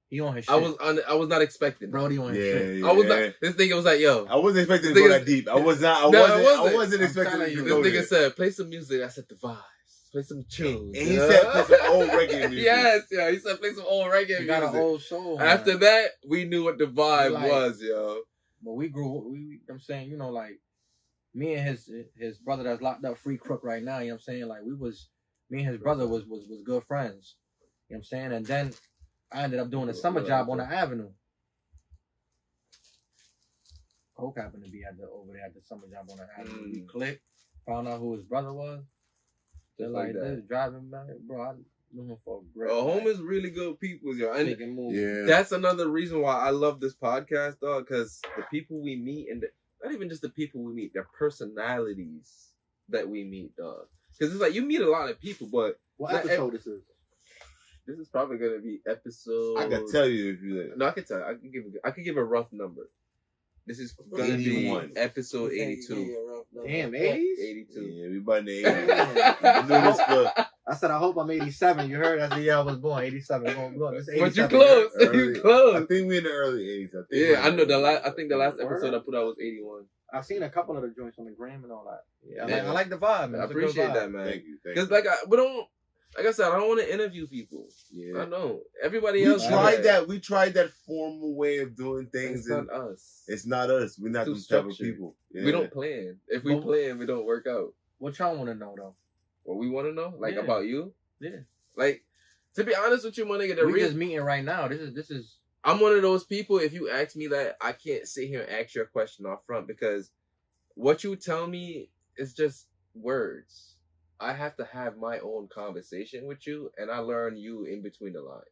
He on his shit. I was not expecting. Brody on his shit. I was not. This nigga was like, yo. I wasn't expecting to go that deep. I wasn't expecting to go This there. nigga said, play some music. I said, the vibes. Play some tunes. And he said, play some old reggae music. Yes, yeah. He said, play some old reggae music. He got an old soul. After that, we knew what the vibe was, yo. But we grew, I'm saying, you know, like, me and his brother that's locked up, Free Crook right now, you know what I'm saying? Like, me and his brother was good friends. You know what I'm saying? And then I ended up doing a summer job on the Avenue. Coke happened to be over there at the summer job on the Avenue. We clicked, found out who his brother was. They're like, this driving back, bro. Home is really good people, yo. And yeah, that's another reason why I love this podcast, dog, because the people we meet, and not even just the people we meet, their personalities that we meet, dog. Because it's like, you meet a lot of people, but... What episode this is? This is probably going to be episode... I can tell you if you... No, I can tell you. I can give a rough number. This is going to be episode 82. Damn, 80s? 82. Yeah, we about the 80s. I said, I hope I'm 87. You heard? That's the year I was born. 87. This is 87. But you close. You close. I think we're in the early 80s. I know. I think the last episode I put out was 81. I've seen a couple of the joints on the gram and all that. Yeah, I like the vibe, man. I appreciate that, man. Thank you. Because like I said, I don't want to interview people. Yeah, I know. Everybody else. We tried that formal way of doing things. It's not us. It's not us. We're not those type of people. Yeah. We don't plan. If we plan, we don't work out. What y'all want to know though? What we want to know, like about you. Yeah. Like, to be honest with you, my nigga, we just meeting right now. This is. I'm one of those people. If you ask me that, I can't sit here and ask you a question off front because what you tell me is just words. I have to have my own conversation with you, and I learn you in between the lines.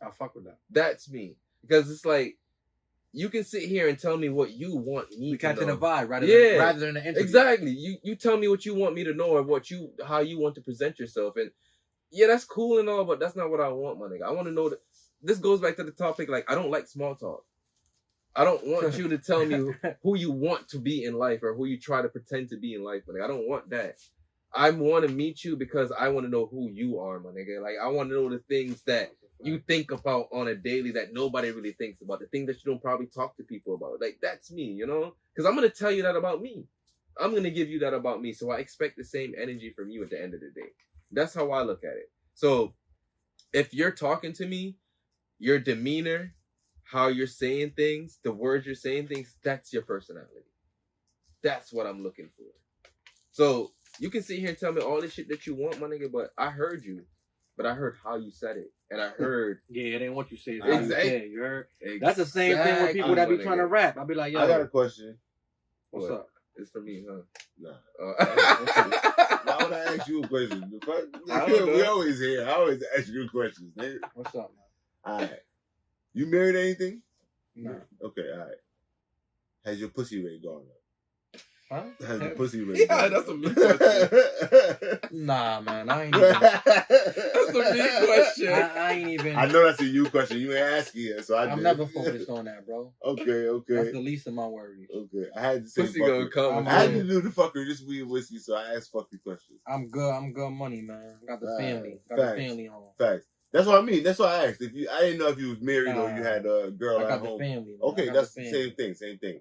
I'll fuck with that. That's me. Because it's like, you can sit here and tell me what you want me to catching know. the vibe rather than the interview. Exactly. You tell me what you want me to know or how you want to present yourself. And yeah, that's cool and all, but that's not what I want, my nigga. I want to know that this goes back to the topic, like, I don't like small talk. I don't want you to tell me who you want to be in life or who you try to pretend to be in life, my nigga. I don't want that. I want to meet you because I want to know who you are, my nigga. Like, I want to know the things that you think about on a daily that nobody really thinks about. The things that you don't probably talk to people about. Like, that's me, you know? Because I'm going to tell you that about me. I'm going to give you that about me. So I expect the same energy from you at the end of the day. That's how I look at it. So if you're talking to me, your demeanor, how you're saying things, the words you're saying things, that's your personality. That's what I'm looking for. So you can sit here and tell me all this shit that you want, my nigga, but I heard you. But I heard how you said it. And I heard... Yeah, it ain't what you say. Exactly. You heard? That's the same thing with people that be trying to rap. I'll be like, yo. I got a question. What's up? It's for me, huh? Nah. Why would I ask you a question? We always here. I always ask you questions, man. What's up, man? All right. You married or anything? No. Okay, all right. Has your pussy rate gone up? Huh? Has your pussy rate gone up? That's a me question. Nah, man. I ain't even... That's a me question. I ain't even... I know that's a you question. You ain't asking it, so I'm never focused on that, bro. Okay. That's the least of my worries. Okay. I had to say pussy gonna come. I had to do the fucking just weed whiskey, so I asked fucking questions. I'm good money, man. Got the family. Got the family home. Facts. That's what I mean. That's why I asked. I didn't know if you was married or you had a girl at home. Family, man. Okay, that's the same thing.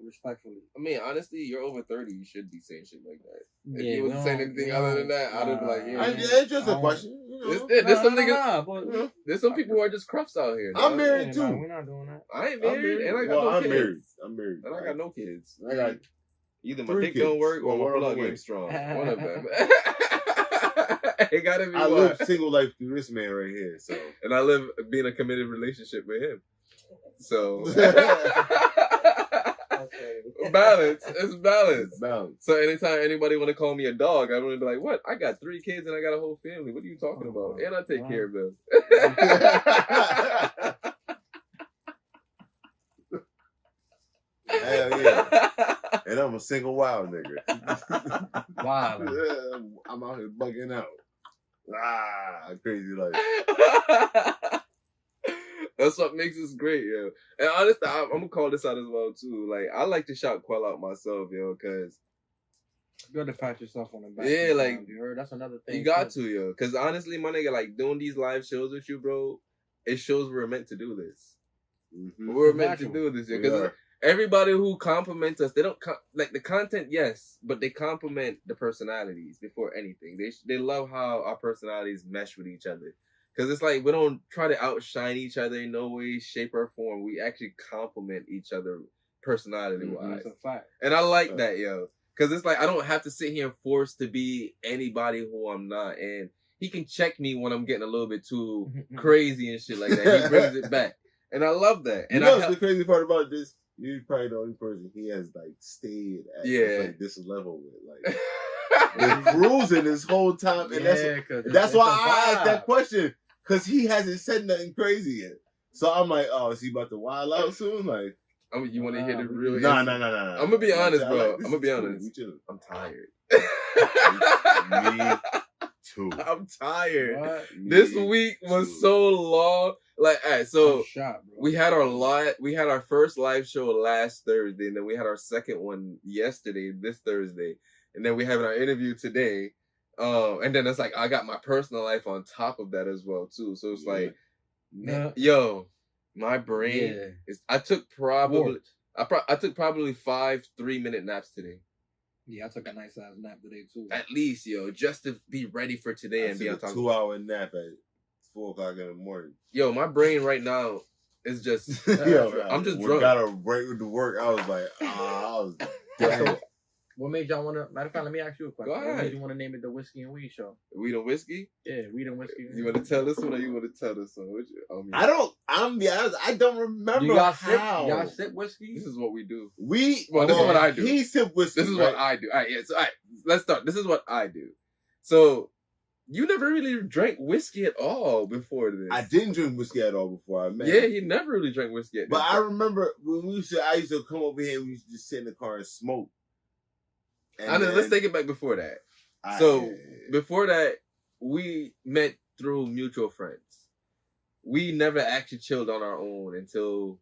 Respectfully. I mean, honestly, you're over 30. You should be saying shit like that. If Yeah, you wasn't saying anything other than that, I'd have been like, yeah. It's just a question. There's some niggas. There's some people who are just crufts out here. I'm married too. We're not doing that. I ain't married, and I got no kids. I'm married, and I got no kids. I got either my dick don't work or my blood game strong. One of them. It gotta be. I live single life through this man right here, so and I live being a committed relationship with him. So balance. It's balance. So anytime anybody want to call me a dog, I'm gonna be like, "What? I got 3 kids and I got a whole family. What are you talking about?" And I take care of them. Hell yeah. And I'm a single wild nigga. Wow. I'm out here bugging out. Crazy life. That's what makes us great, yo. And honestly, I'm gonna call this out as well too. Like, I like to shout Quell out myself, yo, because you got to pat yourself on the back. Yeah, like, you heard? That's another thing. You got to, yo. Because honestly, my nigga, like, doing these live shows with you, bro, it shows we're meant to do this. Mm-hmm. We're meant to do this, yo. Because everybody who compliments us, they don't like the content, yes, but they compliment the personalities before anything. They love how our personalities mesh with each other, because it's like we don't try to outshine each other in no way, shape, or form. We actually compliment each other personality wise. That's a fact. And I like that, yo, because it's like I don't have to sit here and force to be anybody who I'm not, and he can check me when I'm getting a little bit too crazy and shit like that. He brings it back, and I love that. And you know what's the crazy part about this? You're probably the only person he has like stayed at like, this level with. Like been cruising this whole time, and that's why I asked that question, because he hasn't said nothing crazy yet. So I'm like, oh, is he about to wild out soon? Like, you want to hear the real? Nah. I'm gonna be honest, bro. I'm gonna be honest. I'm tired. Me too. I'm tired. What? This week was so long. Like, all right, so we had our first live show last Thursday, and then we had our second one yesterday, this Thursday, and then we have our interview today. And then it's like I got my personal life on top of that as well too. So it's like, yo, my brain is. I took probably 5 3-minute naps today. Yeah, I took a nice ass nap today too. At least, yo, just to be ready for today and be on top. 2-hour nap at 4:00 in the morning. Yo, my brain right now is just. I'm just drunk. Got a break with the work. I was like, I was dead. What made y'all want to? Matter of fact, let me ask you a question. Go ahead. What made you want to name it the Whiskey and Weed Show? Weed and Whiskey? Yeah, Weed and Whiskey. You want to tell this one or you want to tell this one? I don't. I'm be honest. I don't remember how. Y'all sip whiskey? This is what we do. This is what I do. He sip whiskey. This is what I do. All right, so let's start. This is what I do. So, you never really drank whiskey at all before this. I didn't drink whiskey at all before I met. Yeah, he never really drank whiskey at But I remember when I used to come over here and we used to just sit in the car and smoke. Let's take it back before that. Before that, we met through mutual friends. We never actually chilled on our own until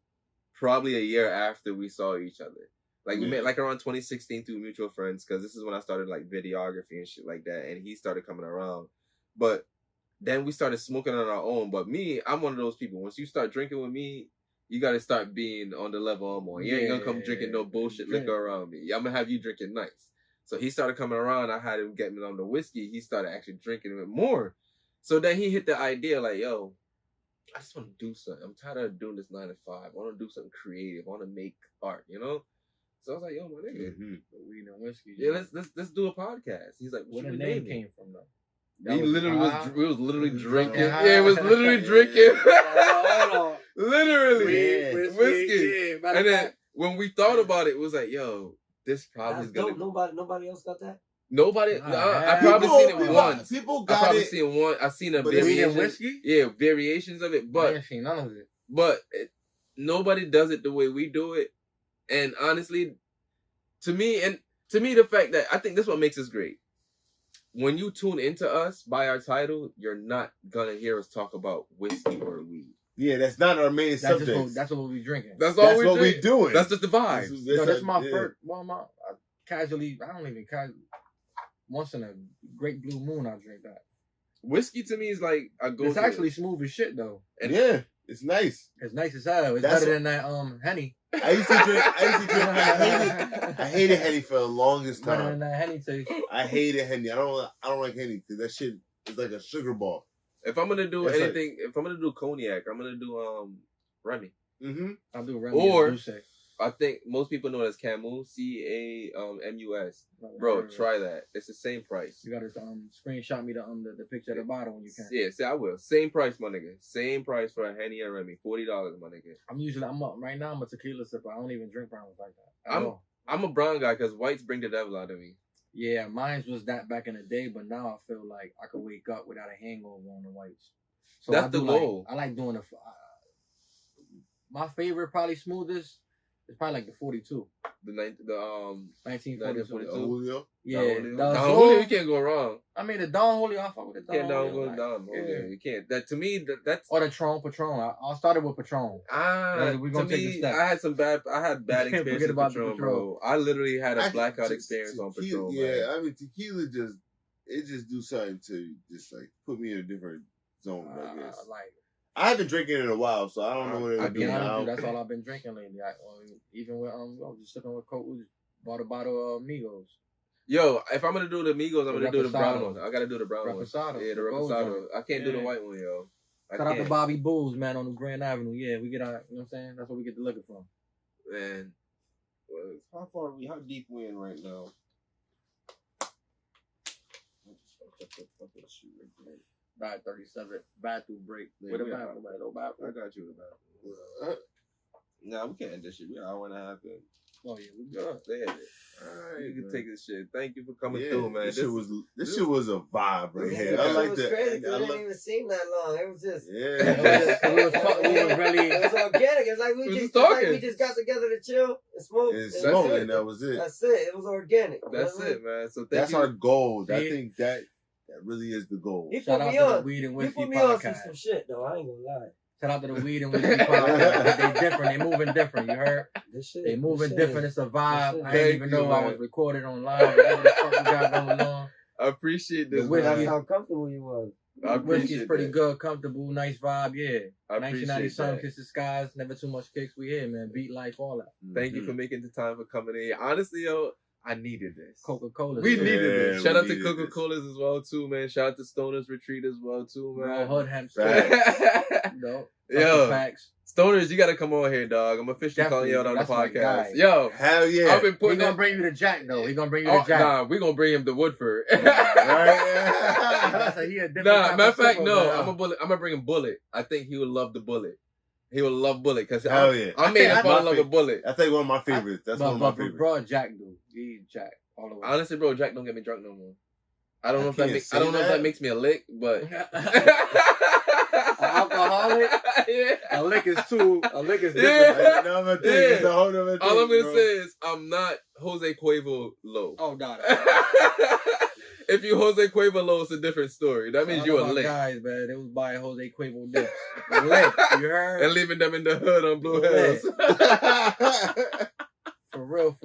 probably a year after we saw each other. Like, we met like around 2016 through mutual friends, because this is when I started like videography and shit like that, and he started coming around. But then we started smoking on our own. But me, I'm one of those people. Once you start drinking with me, you got to start being on the level I'm on. You ain't going to come drinking no bullshit liquor around me. I'm going to have you drinking nice. So he started coming around. I had him get me on the whiskey. He started actually drinking it more. So then he hit the idea like, yo, I just want to do something. I'm tired of doing this 9 to 5. I want to do something creative. I want to make art, you know? So I was like, yo, my nigga. Weed and whiskey. Yeah, let's do a podcast. He's like, where the name came from though? We was literally drinking. Yeah, it was literally drinking. Literally. Whiskey. And then when we thought about it, it was like, yo, this probably is gonna. Nobody else got that. Nobody. I probably seen it once. People got it. I probably seen one. I seen a variation. Whiskey? Yeah, variations of it, but I ain't seen none of it. But nobody does it the way we do it. And honestly, to me, the fact that I think this is what makes us great. When you tune into us by our title, you're not gonna hear us talk about whiskey or weed. Yeah, that's not our main subject. That's what we drinking. That's what we doing. That's just the vibe. That's my first. Well, once in a great blue moon, I drink that. Whiskey to me is like It's actually smooth as shit though. And yeah, it's nice. It's nice as hell. It's better than that Henny. I used to drink. I hated Henny for the longest time. Better than that Henny taste. I hated Henny. I don't like Henny because that shit is like a sugar ball. If I'm gonna do anything, if I'm gonna do cognac, I'm gonna do Remy. I'll do Remy. Or I think most people know it as Camus, CAMUS. Bro, try that. It's the same price. You gotta screenshot me the picture at the bottom when you can. Yeah, see, I will. Same price, my nigga. Same price for a Henny and Remy. $40, my nigga. I'm up right now. I'm a tequila sipper. I don't even drink browns like that. I'm a brown guy because whites bring the devil out of me. Yeah, mine was that back in the day, but now I feel like I could wake up without a hangover on the whites. So that's the goal. I like doing my favorite, probably smoothest. It's probably like the 42. The 1942. Julio. Yeah. Don Julio, you can't go wrong. I mean, the Don Julio, I fuck with the Don Julio. Julio. Don Julio. You can't. That to me, that's. Or the Patron. I started with Patron. We're gonna take the step. I had bad experiences with Patron, bro. I literally had a blackout experience on Patron. Yeah, man. I mean, tequila just do something to just like put me in a different zone. I guess. I haven't drinking in a while, so I don't know what it'll do now. That's all I've been drinking lately. Even with just sticking with Coke, we just bought a bottle of Migos. Yo, if I'm gonna do the Migos, I'm gonna do the brown one. I gotta do the brown one. Yeah, the Reposado. I can't do the white one, yo. Shout out to Bobby Bulls, man, on the Grand Avenue. Yeah, we get our, you know what I'm saying? That's where we get the liquor from. Man, how deep we in right now? Bad 37. Bathroom break. With a bathroom. No bathroom. I got you with a bathroom. Nah, we can't end this shit. We're an hour and a half in. Oh yeah, we good. Yeah. All right, you can take this shit. Thank you for coming through, man. This shit was a vibe right here. I like that. It was crazy because it didn't even seem that long. It was just we was really. It was organic. It's like we just got together to chill and smoke. And that was it. That's it. It was organic. That's it, man. So that's our goal. I think that really is the goal. He put me on. He put me on some shit though. I ain't gonna lie. Shout out to the Weed and Whiskey podcast. They different. They moving different. You heard? They moving different. It's a vibe. I didn't even know I was recorded on live. Whatever the fuck we got going on. I appreciate this. That's how comfortable you was. Whiskey's pretty good, comfortable, nice vibe. Yeah. I 1990 Sun, Kiss the Skies, never too much kicks. We here, man. Beat life, all that. Thank you for making the time for coming in. Honestly, yo, I needed this. Coca-Cola. We needed this. Shout out to Coca-Cola's as well, too, man. Shout out to Stoner's Retreat as well, too, man. Hood hemp. No. Yo, Stoners, you gotta come on here, dog. I'm officially calling you out on the podcast. Yo, hell yeah. I've been putting. He gonna bring you to Jack though. He gonna bring you to Jack. Nah, we gonna bring him to Woodford. Right? Matter of fact, no. I'm gonna bring him Bullet. I think he would love the Bullet. He would love Bullet because I made him fall in love with Bullet. I think one of my favorites. That's one of my favorites. Bro, Jack dude. He's Jack all the way. Honestly, bro, Jack don't get me drunk no more. I don't know if that makes me a lick, but alcoholic. Yeah. A lick is different. It's a whole other thing. All I'm gonna say is I'm not Jose Cuervo low. Oh, no. If you Jose Cuervo low, it's a different story. That means you're a lick. Guys, man, they was buying Jose Cuervo dips. Lick, you heard? And leaving them in the hood on Blue Hills. For real.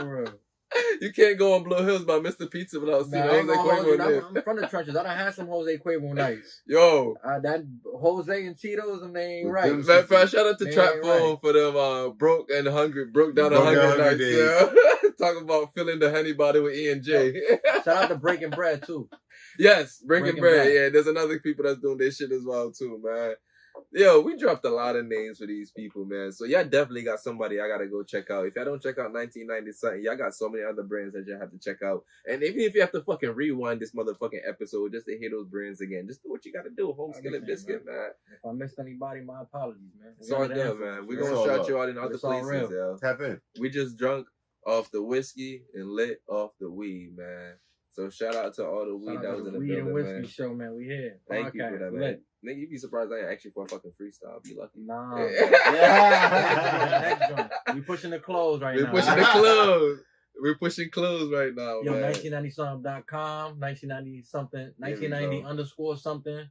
You can't go on Blue Hills by Mr. Pizza without seeing Jose Cuervo. I'm from the trenches. I done had some Jose Cuervo nights. Yo. That Jose and Cheetos, and they ain't right. Man, shout out to Trap Phone for them broke down and hungry nights. Yeah. Talking about filling the honey body with E and J. Shout out to Breaking Bread too. Yes, Breaking Bread. Yeah, there's another people that's doing this shit as well too, man. Yo, we dropped a lot of names for these people, man. So y'all definitely got somebody I gotta go check out. If y'all don't check out 1990 something, y'all got so many other brands that you have to check out. And even if you have to fucking rewind this motherfucking episode just to hear those brands again, just do what you gotta do. Home Skillet Biscuit, man. If I missed anybody, my apologies, man. It's all good, man. We're gonna shout you out in other places, yo. Tap in. We just drunk off the whiskey and lit off the weed, man. So shout out to all the weed that was in the building, man. Weed and Whiskey show, man. We here. Thank you for that, man. Nigga, you'd be surprised I ain't actually for a fucking freestyle. Be lucky. Nah. Yeah. We pushing the clothes right now. We're pushing clothes right now, Yo, man. 1990something.com, 1990 something, 1990 underscore something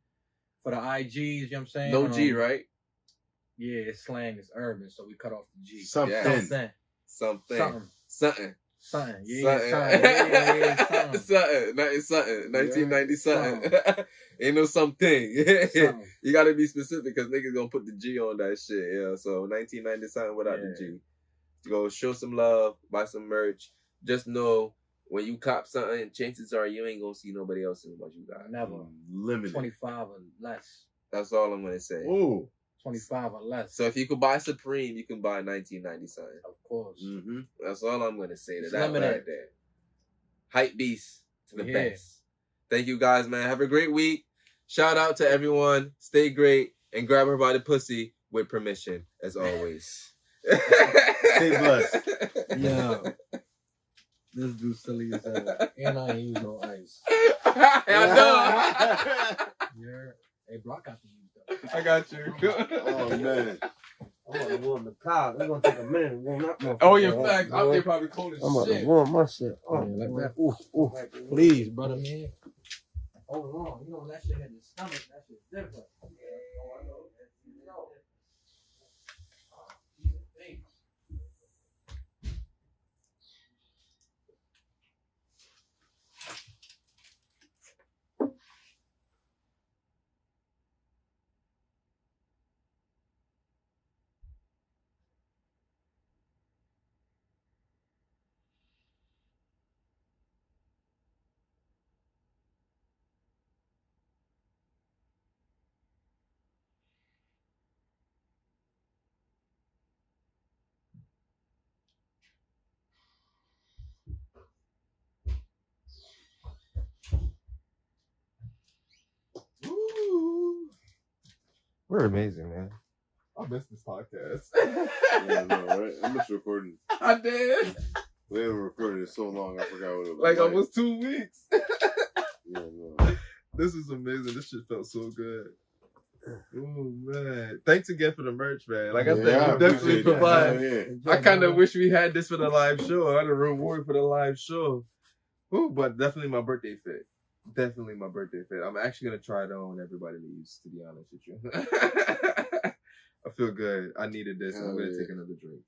for the IGs, you know what I'm saying? No G, right? Yeah, it's slang, it's urban, so we cut off the G. Something. Yeah. Something. Yeah, something. Something. 1990 something. Ain't no something. You gotta be specific because niggas gonna put the G on that shit. Yeah, so 1990 something without the G. Go show some love, buy some merch. Just know when you cop something, chances are you ain't gonna see nobody else in what you got. Never. Limited. 25 or less. That's all I'm gonna say. Ooh. 25 or less. So if you could buy Supreme, you can buy 1990 something. Of course. Mm-hmm. That's all I'm gonna say to that right there. Hype beast to the best. Thank you guys, man. Have a great week. Shout out to everyone. Stay great and grab her by the pussy with permission, as always. Stay blessed. Yeah. This dude silly as hell. And I ain't use no ice. I know. Yeah. Hey, block out the use. I got you. Oh, man. I'm gonna warm the car. It's gonna take a minute to warm up. Oh, yeah, facts. Out there probably cold as shit. I'm gonna warm my shit. Oh, like that. Ooh. Please, brother, man. Hold on. You know, that shit in the stomach. That shit's different. Oh, I know. We're amazing, man. I missed this podcast. Yeah, no, right? I missed recording. I did. We haven't recorded it so long, I forgot what it was. Like almost 2 weeks. Yeah, no. This is amazing. This shit felt so good. Oh man. Thanks again for the merch, man. Like I said, we definitely provide. Yeah. I kind of wish we had this for the live show. I had a reward for the live show. Ooh, but definitely my birthday fit. Definitely my birthday fit. I'm actually gonna try it on everybody leaves, to be honest with you. I feel good. I needed this. I'm gonna take another drink.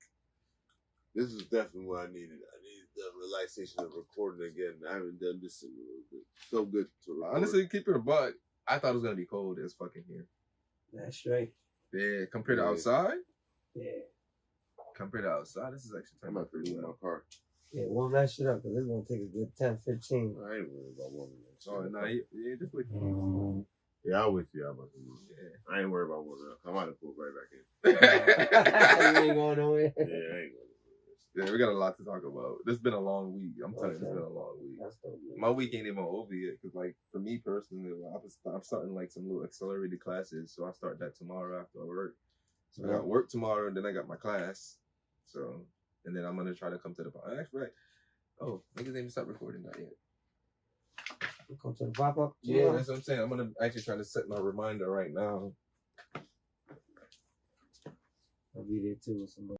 This is definitely what I needed. I needed the relaxation of recording again. I haven't done this in a little bit. So good to record. Honestly, keep it a buck. I thought it was gonna be cold as fucking here. That's straight. Yeah, compared to outside. Yeah. Compared to outside, this is actually I'm about to leave my car. Yeah, warm that shit up because it's gonna take a good 10, 15. I ain't worried about warming that. Oh no, yeah, just wait. Yeah, I'll wait till y'all about to move. Yeah. I ain't worried about warming up. I'm about to pull right back in. You ain't going nowhere. Yeah, I ain't going nowhere. Yeah, we got a lot to talk about. This has been a long week. I'm telling you, it's been a long week. My week ain't even over yet because, like, for me personally, I'm starting like some little accelerated classes. So I start that tomorrow after work. So I got work tomorrow, and then I got my class. So, and then I'm gonna try to come to the actually. Right. Oh, niggas ain't even start recording that yet. Come to the pop up. Yeah, that's what I'm saying. I'm gonna actually try to set my reminder right now. I'll be there too with somebody.